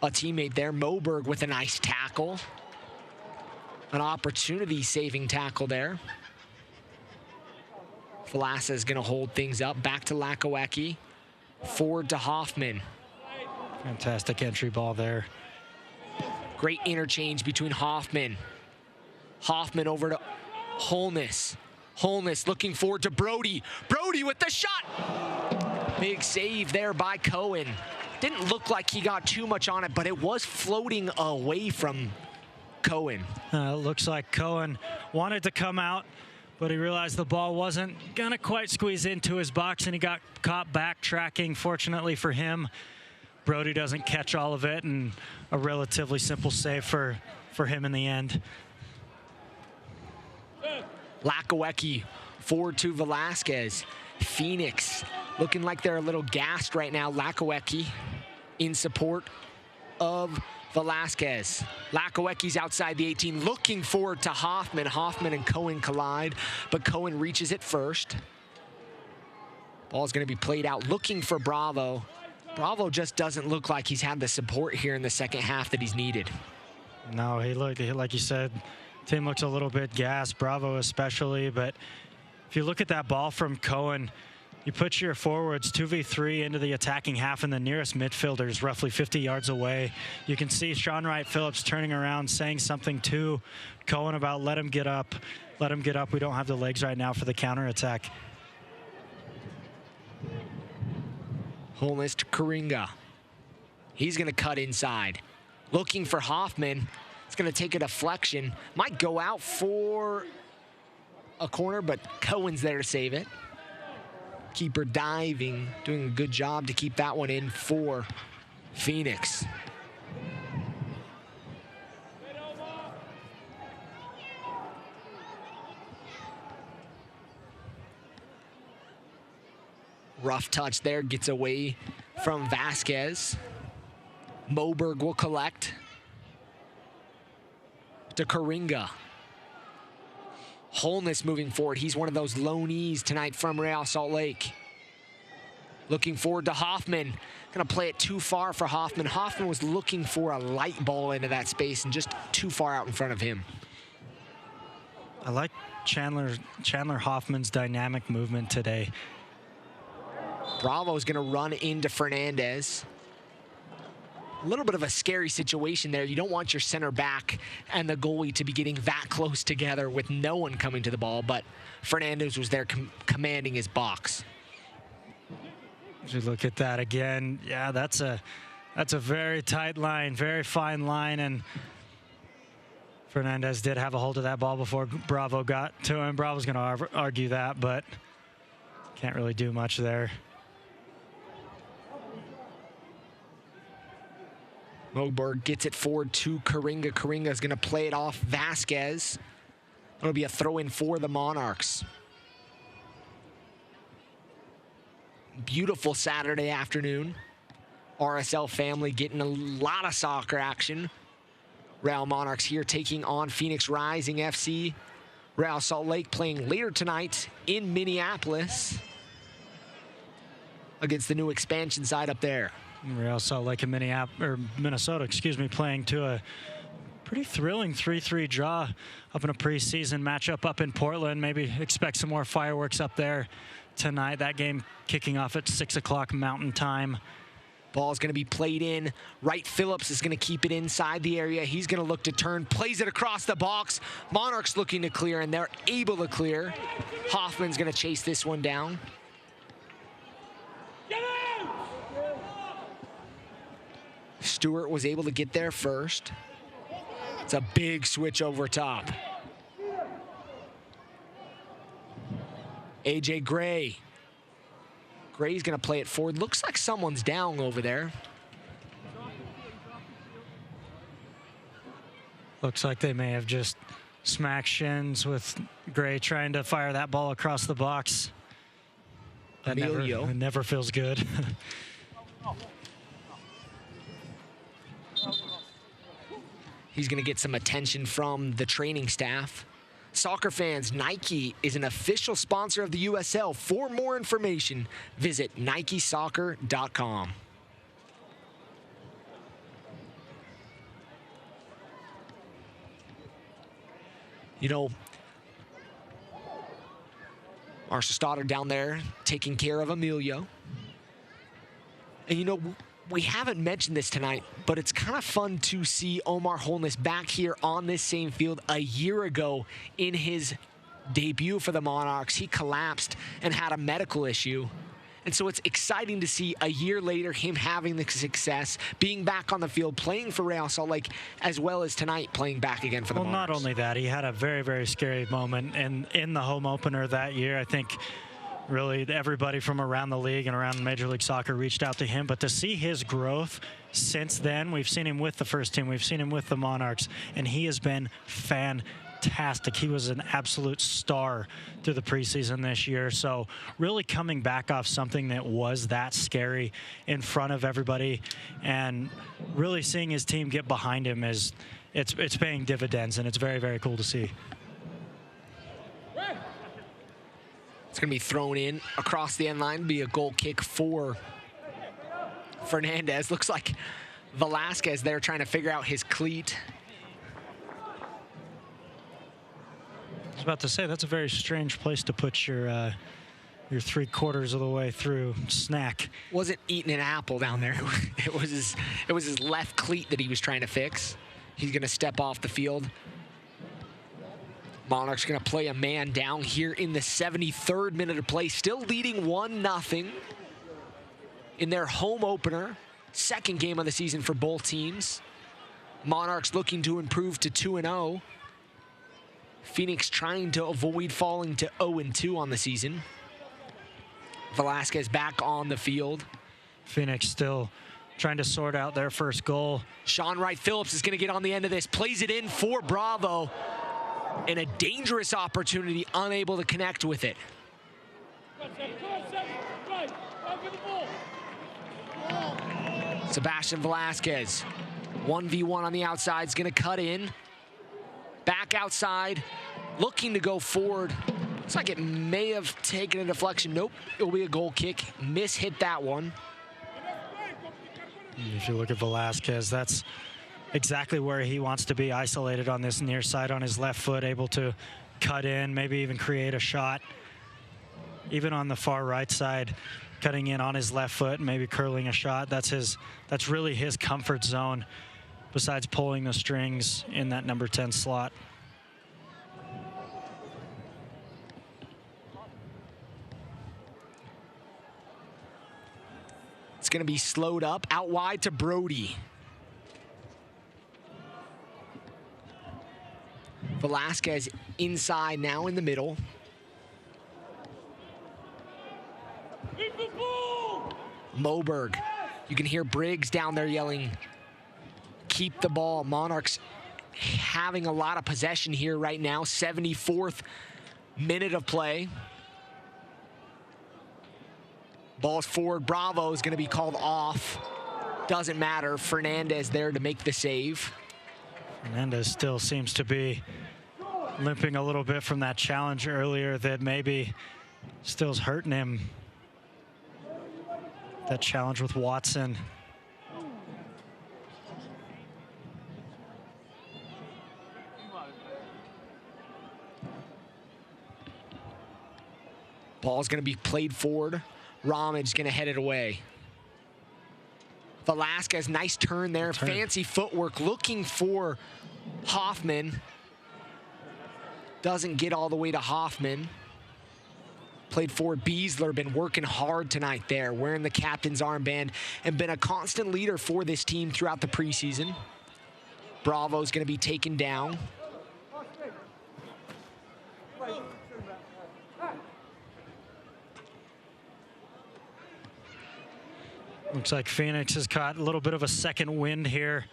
a teammate there. Moberg with a nice tackle. An opportunity-saving tackle there. Velasa is going to hold things up. Back to Lakawecki. Forward to Hoffman. Fantastic entry ball there. Great interchange between Hoffman. Hoffman over to Holness. Holness looking forward to Brody. Brody with the shot. Big save there by Cohen. Didn't look like he got too much on it, but it was floating away from Cohen. Looks like Cohen wanted to come out, but he realized the ball wasn't gonna quite squeeze into his box, and he got caught backtracking. Fortunately for him, Brody doesn't catch all of it, and a relatively simple save for him in the end. Lakawecki forward to Velasquez. Phoenix looking like they're a little gassed right now. Lakawecki in support of Velasquez. Lakawecki's outside the 18, looking forward to Hoffman. Hoffman and Cohen collide, but Cohen reaches it first. Ball's going to be played out, looking for Bravo. Bravo just doesn't look like he's had the support here in the second half that he's needed. No, he looked, like you said, team looks a little bit gassed, Bravo especially, but if you look at that ball from Cohen, you put your forwards 2v3 into the attacking half, and the nearest midfielder is roughly 50 yards away. You can see Sean Wright Phillips turning around, saying something to Cohen about let him get up. Let him get up. We don't have the legs right now for the counterattack. Holness to Karinga. He's going to cut inside. Looking for Hoffman. It's going to take a deflection. Might go out for a corner, but Cohen's there to save it. Keeper diving, doing a good job to keep that one in for Phoenix. Rough touch there, gets away from Vasquez. Moberg will collect. To Karinga. Holness moving forward. He's one of those loanees tonight from Real Salt Lake. Looking forward to Hoffman. Gonna play it too far for Hoffman. Hoffman was looking for a light ball into that space and just too far out in front of him. I like Chandler Hoffman's dynamic movement today. Bravo's gonna run into Fernandez. A little bit of a scary situation there. You don't want your center back and the goalie to be getting that close together with no one coming to the ball, but Fernandez was there commanding his box. As we look at that again, yeah, that's a very tight line, very fine line, and Fernandez did have a hold of that ball before Bravo got to him. Bravo's going to argue that, but can't really do much there. Moberg gets it forward to Karinga. Karinga is going to play it off Vasquez. It'll be a throw-in for the Monarchs. Beautiful Saturday afternoon. RSL family getting a lot of soccer action. Real Monarchs here taking on Phoenix Rising FC. Real Salt Lake playing later tonight in Minneapolis against the new expansion side up there. Real Salt Lake and Minnesota, playing to a pretty thrilling 3-3 draw up in a preseason matchup up in Portland. Maybe expect some more fireworks up there tonight. That game kicking off at 6 o'clock Mountain Time. Ball's going to be played in. Wright Phillips is going to keep it inside the area. He's going to look to turn, plays it across the box. Monarchs looking to clear, and they're able to clear. Hoffman's going to chase this one down. Stewart was able to get there first. It's a big switch over top. AJ Gray. Gray's gonna play it forward. Looks like someone's down over there. Looks like they may have just smacked shins with Gray trying to fire that ball across the box. That never feels good. He's going to get some attention from the training staff. Soccer fans, Nike is an official sponsor of the USL. For more information, visit nikesoccer.com. You know, Marshall Stoddard down there taking care of Emilio. And you know, we haven't mentioned this tonight, but it's kind of fun to see Omar Holness back here on this same field. A year ago in his debut for the Monarchs, he collapsed and had a medical issue. And so it's exciting to see a year later him having the success, being back on the field, playing for Real Salt Lake, as well as tonight playing back again for the Monarchs. Well, not only that, he had a very, very scary moment in the home opener that year. I think really everybody from around the league and around Major League Soccer reached out to him. But to see his growth since then, we've seen him with the first team, we've seen him with the Monarchs, and he has been fantastic. He was an absolute star through the preseason this year. So really coming back off something that was that scary in front of everybody and really seeing his team get behind him is it's paying dividends, and it's very, very cool to see. It's going to be thrown in across the end line, be a goal kick for Fernandez. Looks like Velasquez there trying to figure out his cleat. I was about to say, that's a very strange place to put your 3/4 of the way through snack. Wasn't eating an apple down there. It was his left cleat that he was trying to fix. He's going to step off the field. Monarchs going to play a man down here in the 73rd minute of play, still leading 1-0 in their home opener. Second game of the season for both teams. Monarchs looking to improve to 2-0. Phoenix trying to avoid falling to 0-2 on the season. Velasquez back on the field. Phoenix still trying to sort out their first goal. Sean Wright Phillips is going to get on the end of this, plays it in for Bravo. And a dangerous opportunity, unable to connect with it. Sebastian Velasquez, 1v1 on the outside, is going to cut in. Back outside, looking to go forward. Looks like it may have taken a deflection. Nope, it'll be a goal kick. Hit that one. If you look at Velasquez, that's exactly where he wants to be, isolated on this near side on his left foot, able to cut in, maybe even create a shot. Even on the far right side, cutting in on his left foot, maybe curling a shot. That's really his comfort zone, besides pulling the strings in that number 10 slot. It's going to be slowed up, out wide to Brody. Velasquez inside now in the middle. Moberg. You can hear Briggs down there yelling, keep the ball. Monarchs having a lot of possession here right now. 74th minute of play. Ball's forward. Bravo is going to be called off. Doesn't matter. Fernandez there to make the save. Fernandez still seems to be limping a little bit from that challenge earlier that maybe still's hurting him. That challenge with Watson. Ball's going to be played forward. Ramage going to head it away. Velasquez, nice turn there. Fancy footwork, looking for Hoffman. Doesn't get all the way to Hoffman. Played forward. Beasler been working hard tonight there, wearing the captain's armband, and been a constant leader for this team throughout the preseason. Bravo's going to be taken down. Looks like Phoenix has caught a little bit of a second wind here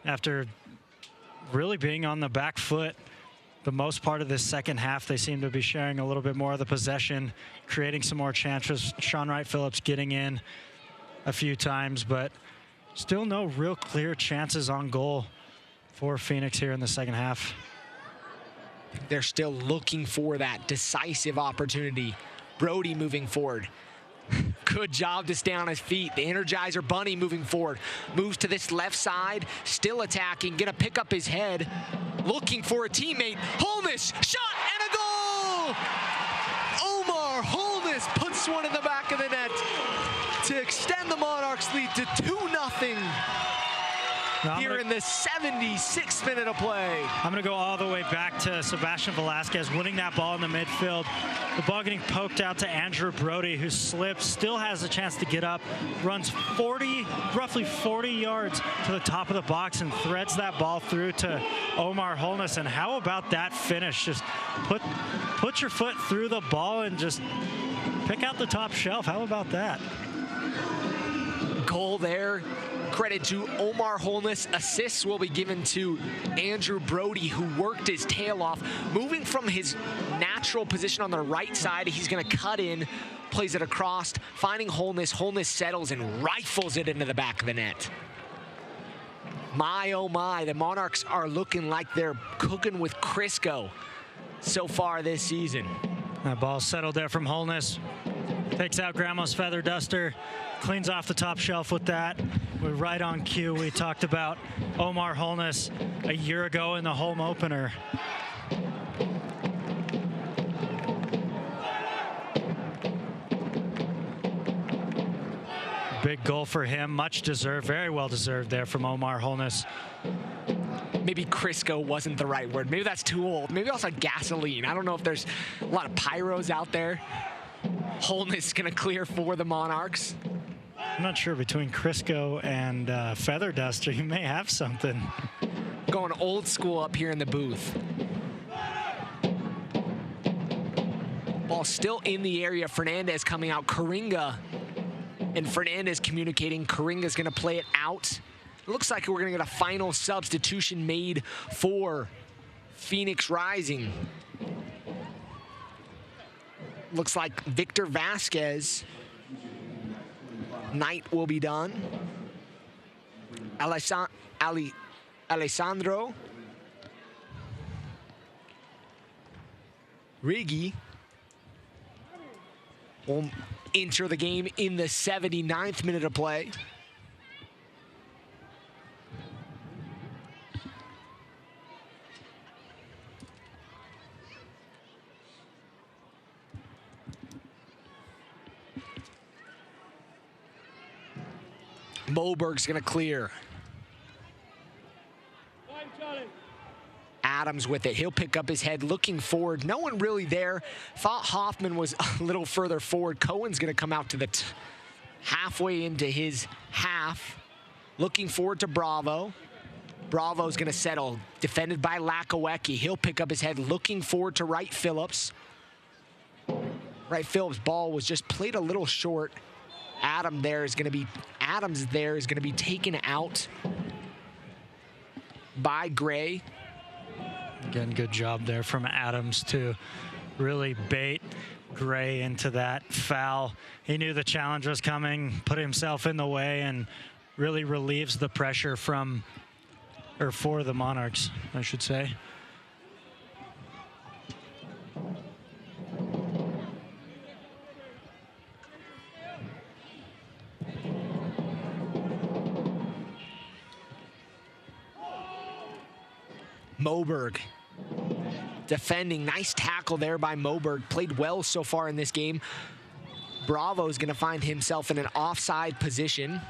after really being on the back foot the most part of this second half. They seem to be sharing a little bit more of the possession, creating some more chances. Sean Wright Phillips getting in a few times, but still no real clear chances on goal for Phoenix here in the second half. They're still looking for that decisive opportunity. Brody moving forward. Good job to stay on his feet. The Energizer Bunny moving forward. Moves to this left side. Still attacking. Gonna pick up his head. Looking for a teammate. Holness. Shot and a goal! this one in the back of the net to extend the Monarchs lead to 2-0 here in the 76th minute of play. I'm going to go all the way back to Sebastian Velasquez winning that ball in the midfield. The ball getting poked out to Andrew Brody, who slips, still has a chance to get up, runs roughly 40 yards to the top of the box and threads that ball through to Omar Holness. And how about that finish? Just put your foot through the ball and just pick out the top shelf. How about that? Goal there. Credit to Omar Holness. Assists will be given to Andrew Brody, who worked his tail off. Moving from his natural position on the right side, he's going to cut in, plays it across, finding Holness. Holness settles and rifles it into the back of the net. My, oh my, the Monarchs are looking like they're cooking with Crisco so far this season. That ball settled there from Holness. Takes out Grandma's feather duster, cleans off the top shelf with that. We're right on cue. We talked about Omar Holness a year ago in the home opener. Big goal for him, much deserved, very well deserved there from Omar Holness. Maybe Crisco wasn't the right word. Maybe that's too old. Maybe also gasoline. I don't know if there's a lot of pyros out there. Holness gonna clear for the Monarchs. I'm not sure, between Crisco and feather duster, you may have something. Going old school up here in the booth. Ball still in the area. Fernandez coming out. Coringa and Fernandez communicating. Coringa's gonna play it out. It looks like we're gonna get a final substitution made for Phoenix Rising. Looks like Victor Vasquez. Knight will be done. Alessandro Riggi will enter the game in the 79th minute of play. Moberg's gonna clear. Adams with it. He'll pick up his head, looking forward. No one really there. Thought Hoffman was a little further forward. Cohen's gonna come out to the halfway into his half. Looking forward to Bravo. Bravo's gonna settle. Defended by Lakawecki. He'll pick up his head, looking forward to Wright Phillips. Wright Phillips' ball was just played a little short. Adams there is going to be taken out by Gray. Again, good job there from Adams to really bait Gray into that foul. He knew the challenge was coming, put himself in the way, and really relieves the pressure for the Monarchs, I should say. Moberg defending. Nice tackle there by Moberg. Played well so far in this game. Bravo is going to find himself in an offside position.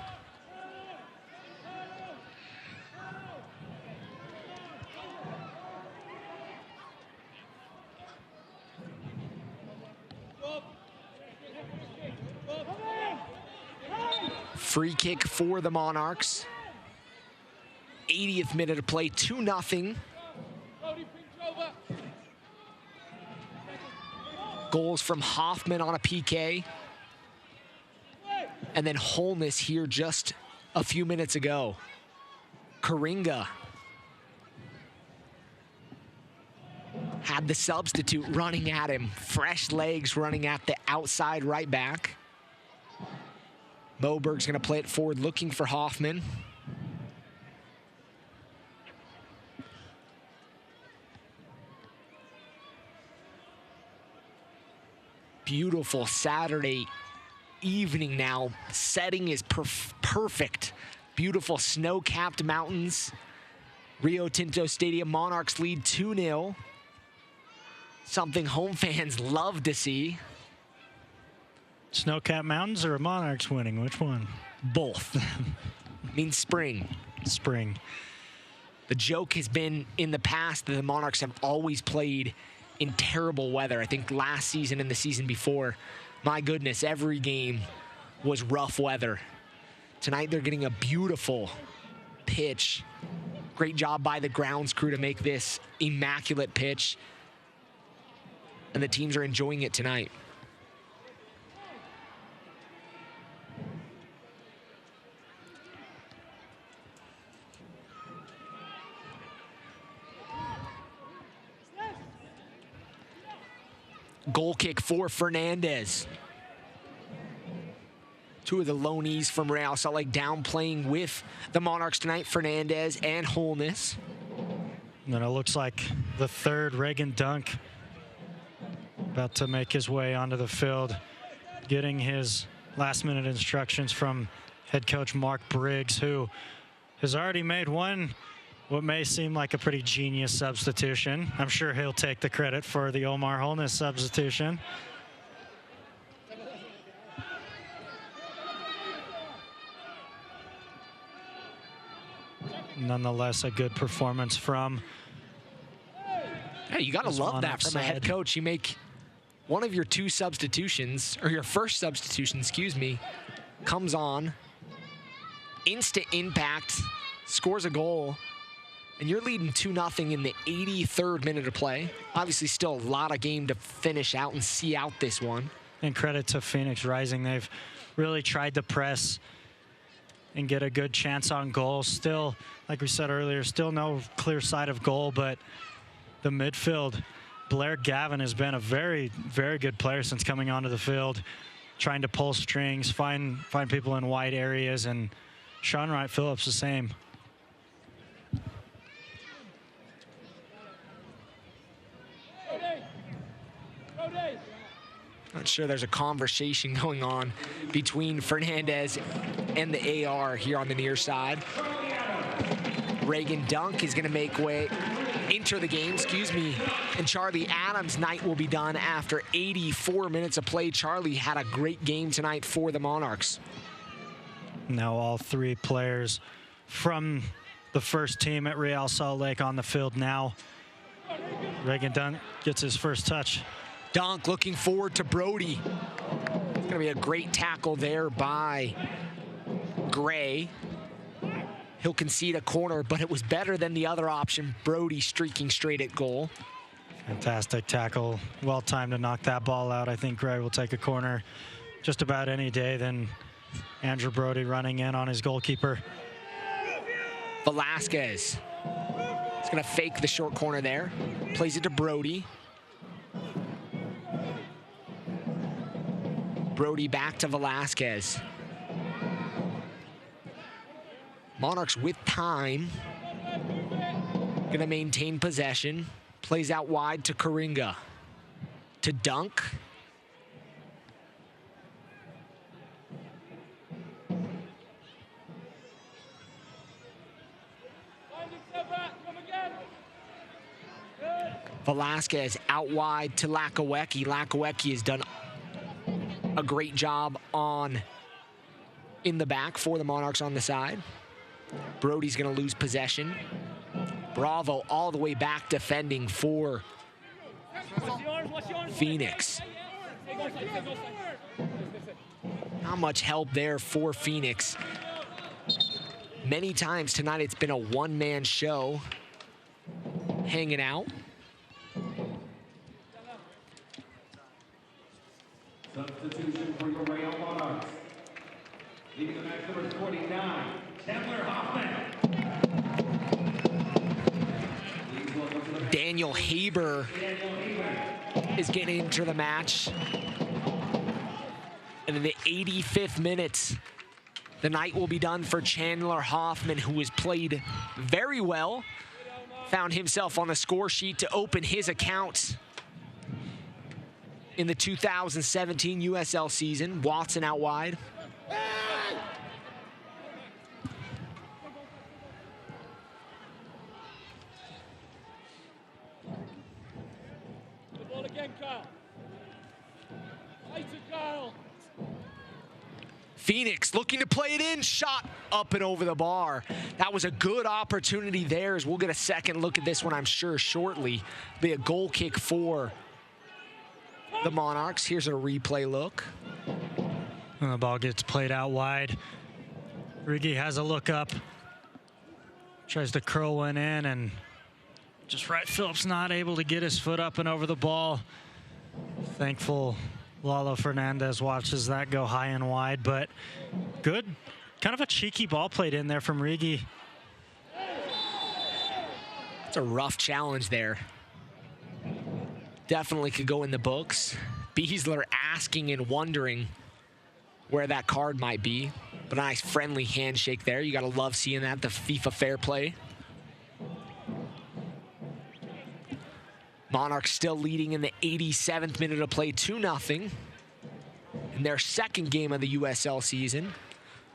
Free kick for the Monarchs. 80th minute of play, 2-0. Goals from Hoffman on a PK. And then Holness here just a few minutes ago. Coringa had the substitute running at him. Fresh legs running at the outside right back. Moberg's gonna play it forward, looking for Hoffman. Beautiful Saturday evening now. Setting is perfect. Beautiful snow-capped mountains. Rio Tinto Stadium. Monarchs lead 2-0. Something home fans love to see. Snow-capped mountains or Monarchs winning? Which one? Both. Means spring. Spring. The joke has been in the past that the Monarchs have always played in terrible weather. I think last season and the season before, my goodness, every game was rough weather. Tonight they're getting a beautiful pitch. Great job by the grounds crew to make this immaculate pitch. And the teams are enjoying it tonight. Goal kick for Fernandez. Two of the loanees from Real Salt Lake down playing with the Monarchs tonight, Fernandez and Holness. And it looks like the third, Reagan Dunk, about to make his way onto the field, getting his last-minute instructions from head coach Mark Briggs, who has already made what may seem like a pretty genius substitution. I'm sure he'll take the credit for the Omar Holness substitution. Nonetheless, a good performance from. Hey, you got to love that from a head coach. You make one of your two substitutions, or your first substitution, excuse me, comes on, instant impact, scores a goal, and you're leading 2-0 in the 83rd minute of play. Obviously, still a lot of game to finish out and see out this one. And credit to Phoenix Rising. They've really tried to press and get a good chance on goal. Still, like we said earlier, still no clear sight of goal, but the midfield, Blair Gavin has been a very, very good player since coming onto the field, trying to pull strings, find people in wide areas, and Sean Wright Phillips the same. Not sure there's a conversation going on between Fernandez and the AR here on the near side. Reagan Dunk is going to enter the game, and Charlie Adams' night will be done after 84 minutes of play. Charlie had a great game tonight for the Monarchs. Now all three players from the first team at Real Salt Lake on the field now. Reagan Dunk gets his first touch. Dunk looking forward to Brody. It's going to be a great tackle there by Gray. He'll concede a corner, but it was better than the other option, Brody streaking straight at goal. Fantastic tackle. Well timed to knock that ball out. I think Gray will take a corner just about any day than Andrew Brody running in on his goalkeeper. Velasquez is going to fake the short corner there. Plays it to Brody. Brody back to Velasquez. Monarchs with time. Going to maintain possession. Plays out wide to Karinga. To Dunk. Velasquez out wide to Lakawecki. Lakawecki has done a great job in the back for the Monarchs on the side. Brody's going to lose possession. Bravo all the way back defending for Phoenix. Not much help there for Phoenix. Many times tonight it's been a one-man show hanging out. Substitution for your Real Monarchs. Leaving the match number 49, Chandler Hoffman. Daniel Haber is getting into the match. And in the 85th minute, the night will be done for Chandler Hoffman, who has played very well. Found himself on the score sheet to open his account in the 2017 USL season. Watson out wide. Good ball again, Kyle. Nice, Kyle. Phoenix looking to play it in, shot up and over the bar. That was a good opportunity there, as we'll get a second look at this one, I'm sure, shortly. Be a goal kick for the Monarchs. Here's a replay look. And the ball gets played out wide. Riggi has a look up. Tries to curl one in, and just right, Phillips not able to get his foot up and over the ball. Thankful Lalo Fernandez watches that go high and wide, but good, kind of a cheeky ball played in there from Riggi. It's a rough challenge there. Definitely could go in the books. Beasler asking and wondering where that card might be, but a nice friendly handshake there. You gotta love seeing that, the FIFA fair play. Monarchs still leading in the 87th minute of play, 2-0 in their second game of the USL season.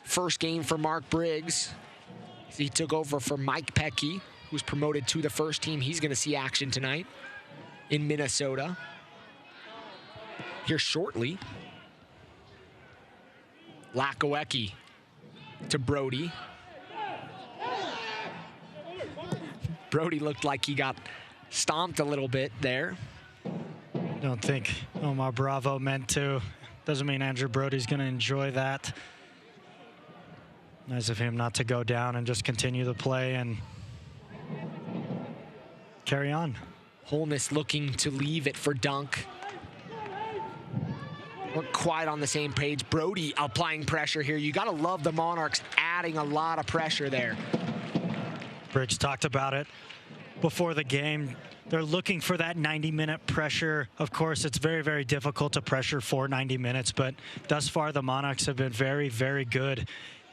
First game for Mark Briggs. He took over for Mike Pecky, who's promoted to the first team. He's going to see action tonight in Minnesota. Here shortly. Lakowecki to Brody. Brody looked like he got stomped a little bit there. Don't think Omar Bravo meant to. Doesn't mean Andrew Brody's going to enjoy that. Nice of him not to go down and just continue the play and carry on. Holness looking to leave it for Dunk. Weren't quite on the same page. Brody applying pressure here. You got to love the Monarchs adding a lot of pressure there. Briggs talked about it before the game. They're looking for that 90-minute pressure. Of course, it's very, very difficult to pressure for 90 minutes, but thus far the Monarchs have been very, very good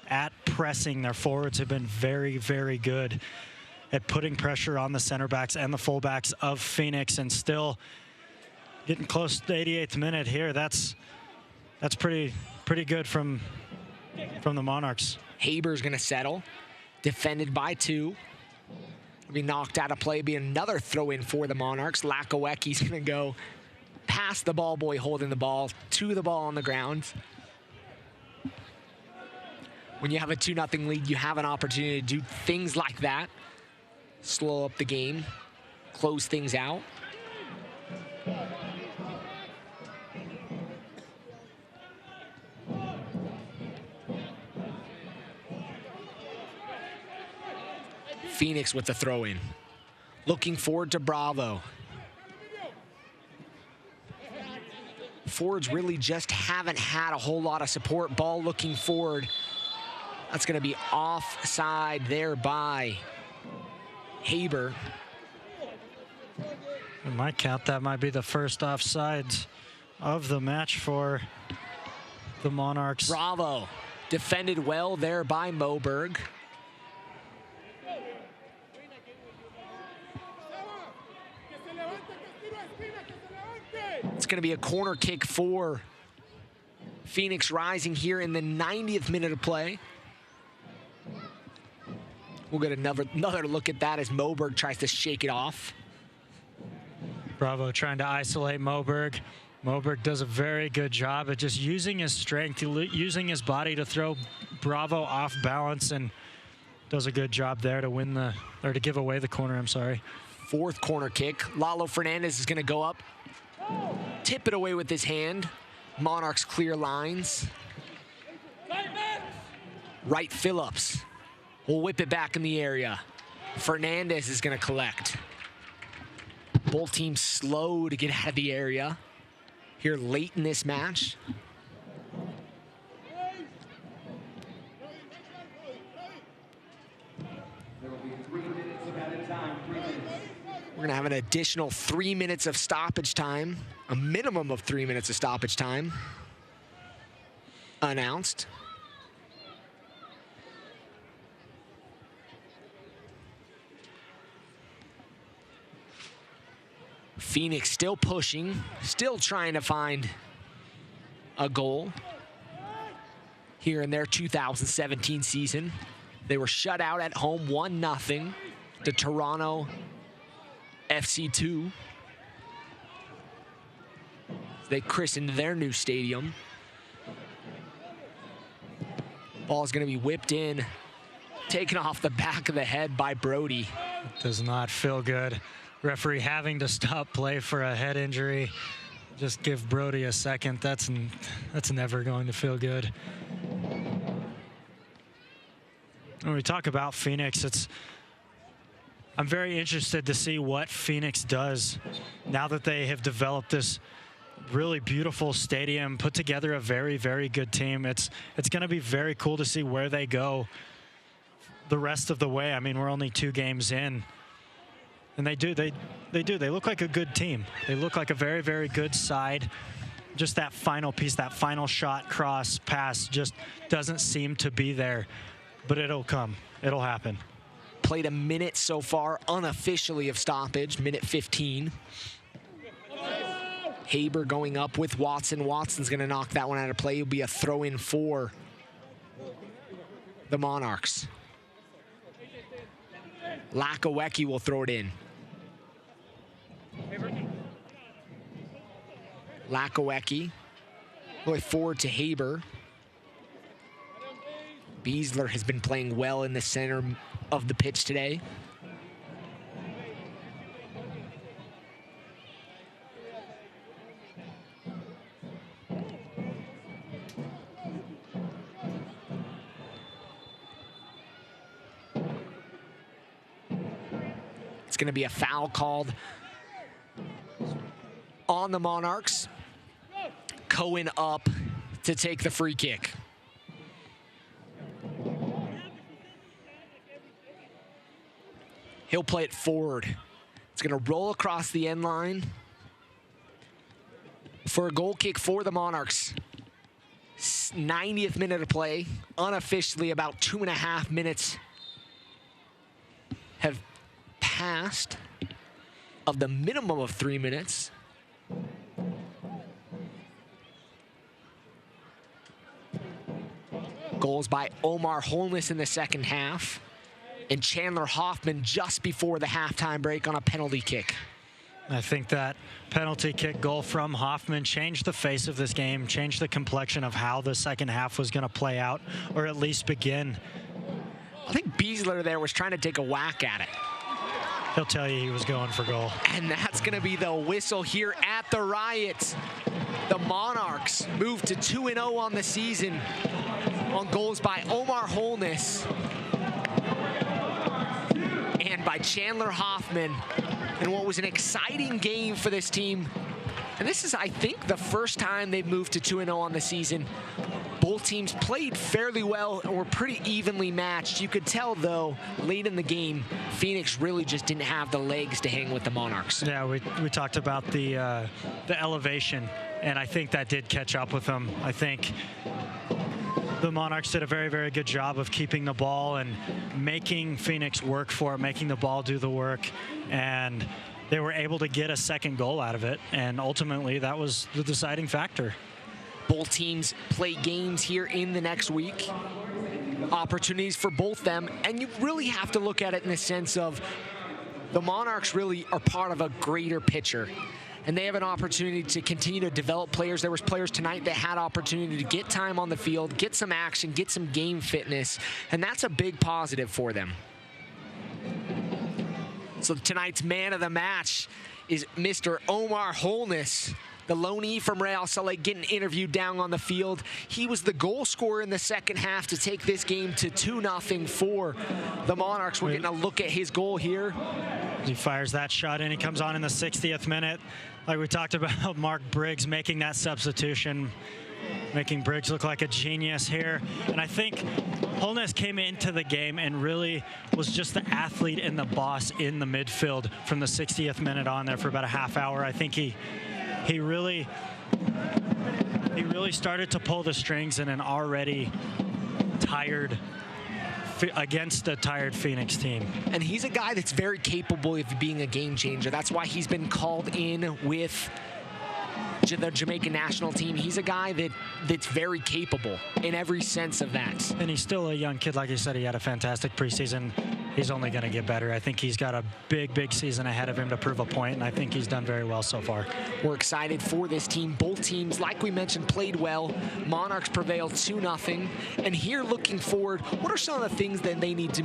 at pressing. Their forwards have been very, very good at putting pressure on the center backs and the fullbacks of Phoenix, and still getting close to the 88th minute here. That's pretty good from the Monarchs. Haber's going to settle. Defended by 2. Be knocked out of play, be another throw in for the Monarchs. Lakowecki's going to go past the ball boy holding the ball to the ball on the ground. When you have a 2-0 lead, you have an opportunity to do things like that. Slow up the game, close things out. Phoenix with the throw-in. Looking forward to Bravo. Forwards really just haven't had a whole lot of support. Ball looking forward. That's going to be offside there by Haber. In my count, that might be the first offside of the match for the Monarchs. Bravo. Defended well there by Moberg. It's going to be a corner kick for Phoenix Rising here in the 90th minute of play. We'll get another look at that as Moberg tries to shake it off. Bravo trying to isolate Moberg. Moberg does a very good job at just using his strength, using his body to throw Bravo off balance, and does a good job there to win to give away the corner, I'm sorry. Fourth corner kick. Lalo Fernandez is going to go up. Tip it away with his hand. Monarchs clear lines. Wright Phillips will whip it back in the area. Fernandez is going to collect. Both teams slow to get out of the area here late in this match. We're going to have an additional 3 minutes of stoppage time, a minimum of 3 minutes of stoppage time announced. Phoenix still pushing, still trying to find a goal here in their 2017 season. They were shut out at home 1-0 to Toronto FC2. They christened their new stadium. Ball's going to be whipped in, taken off the back of the head by Brody. Does not feel good. Referee having to stop play for a head injury. Just give Brody a second. That's never going to feel good. When we talk about Phoenix, I'm very interested to see what Phoenix does now that they have developed this really beautiful stadium, put together a very, very good team. It's going to be very cool to see where they go the rest of the way. I mean, we're only 2 games in, and they look like a good team. They look like a very, very good side. Just that final piece, that final shot, cross, pass just doesn't seem to be there, but it'll come. It'll happen. Played a minute so far, unofficially, of stoppage, minute 15. Haber going up with Watson. Watson's going to knock that one out of play. It'll be a throw-in for the Monarchs. Lakawecki will throw it in. Lakawecki going forward to Haber. Beasler has been playing well in the center of the pitch today. It's going to be a foul called on the Monarchs. Cohen up to take the free kick. He'll play it forward. It's going to roll across the end line for a goal kick for the Monarchs. 90th minute of play. Unofficially, about 2.5 minutes have passed of the minimum of 3 minutes. Goals by Omar Holness in the second half, and Chandler Hoffman just before the halftime break on a penalty kick. I think that penalty kick goal from Hoffman changed the face of this game, changed the complexion of how the second half was going to play out, or at least begin. I think Beasler there was trying to take a whack at it. He'll tell you he was going for goal. And that's going to be the whistle here at the Riot. The Monarchs move to 2-0 on the season on goals by Omar Holness and by Chandler Hoffman, in what was an exciting game for this team. And this is, I think, the first time they've moved to 2-0 on the season. Both teams played fairly well and were pretty evenly matched. You could tell, though, late in the game, Phoenix really just didn't have the legs to hang with the Monarchs. Yeah, we talked about the elevation, and I think that did catch up with them. I think the Monarchs did a very, very good job of keeping the ball and making Phoenix work for it, making the ball do the work, and they were able to get a second goal out of it, and ultimately that was the deciding factor. Both teams play games here in the next week. Opportunities for both them, and you really have to look at it in the sense of the Monarchs really are part of a greater picture, and they have an opportunity to continue to develop players. There was players tonight that had opportunity to get time on the field, get some action, get some game fitness, and that's a big positive for them. So tonight's man of the match is Mr. Omar Holness, the loanee from Real Salt Lake, getting interviewed down on the field. He was the goal scorer in the second half to take this game to 2-0 for the Monarchs. We're getting a look at his goal here. He fires that shot in. He comes on in the 60th minute. Like we talked about, Mark Briggs making that substitution, making Briggs look like a genius here. And I think Holness came into the game and really was just the athlete and the boss in the midfield from the 60th minute on there for about a half hour. I think he really started to pull the strings in an already tired, against a tired Phoenix team. And he's a guy that's very capable of being a game changer. That's why he's been called in with the Jamaican national team. He's a guy that's very capable in every sense of that. And he's still a young kid. Like you said, he had a fantastic preseason. he's only going to get better. I think he's got a big season ahead of him to prove a point, and I think he's done very well so far. We're excited for this team. Both teams, like we mentioned, played well. Monarchs prevailed 2-0. And here, looking forward, what are some of the things that they need to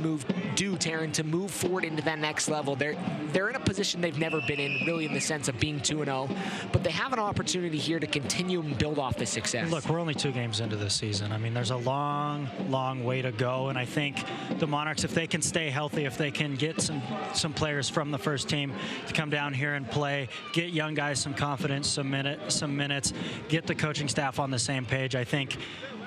do, Taryn, to move forward into that next level? They're in a position they've never been in, really, in the sense of being 2-0, but they have an opportunity here to continue and build off this success. Look, we're only 2 games into this season. I mean, there's a long way to go, and I think the Monarchs, if they can stay healthy, if they can get some players from the first team to come down here and play, get young guys some confidence, some minutes, get the coaching staff on the same page, I think,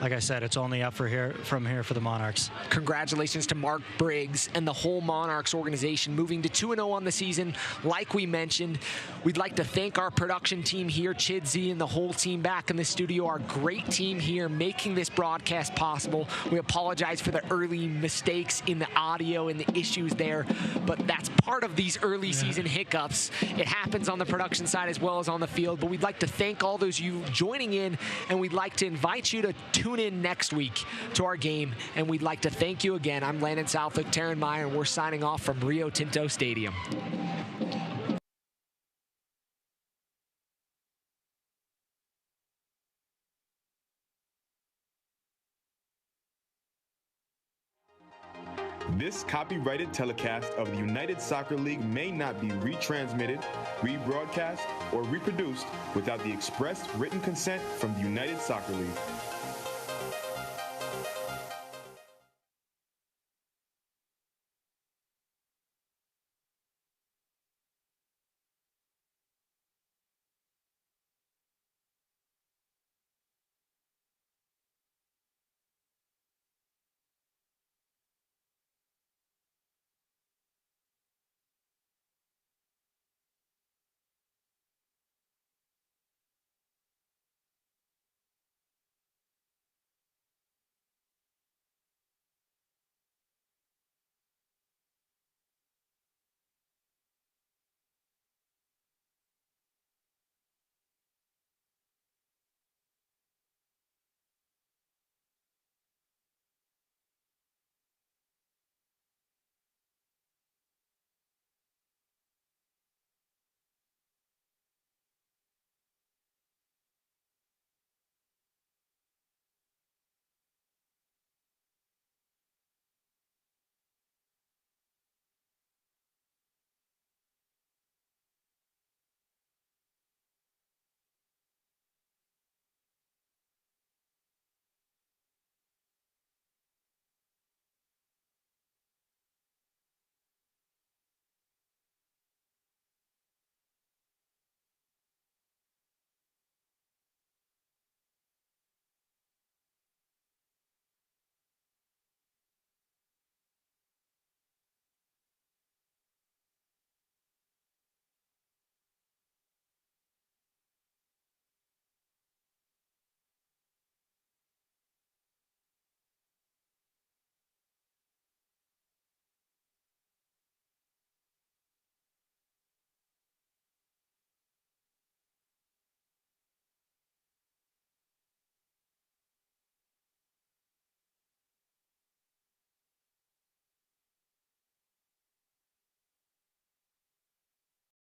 like I said, it's only up from here for the Monarchs. Congratulations to Mark Briggs and the whole Monarchs organization moving to 2-0 on the season. Like we mentioned, we'd like to thank our production team here, Chidsey and the whole team back in the studio, our great team here making this broadcast possible. We apologize for the early mistakes in the audio and the issues there, but that's part of these early season hiccups. It happens on the production side as well as on the field, but we'd like to thank all those of you joining in, and we'd like to invite you to tune in next week to our game, and we'd like to thank you again. I'm Landon Southwick, Taryn Meyer, and we're signing off from Rio Tinto Stadium. This copyrighted telecast of the United Soccer League may not be retransmitted, rebroadcast, or reproduced without the express written consent from the United Soccer League.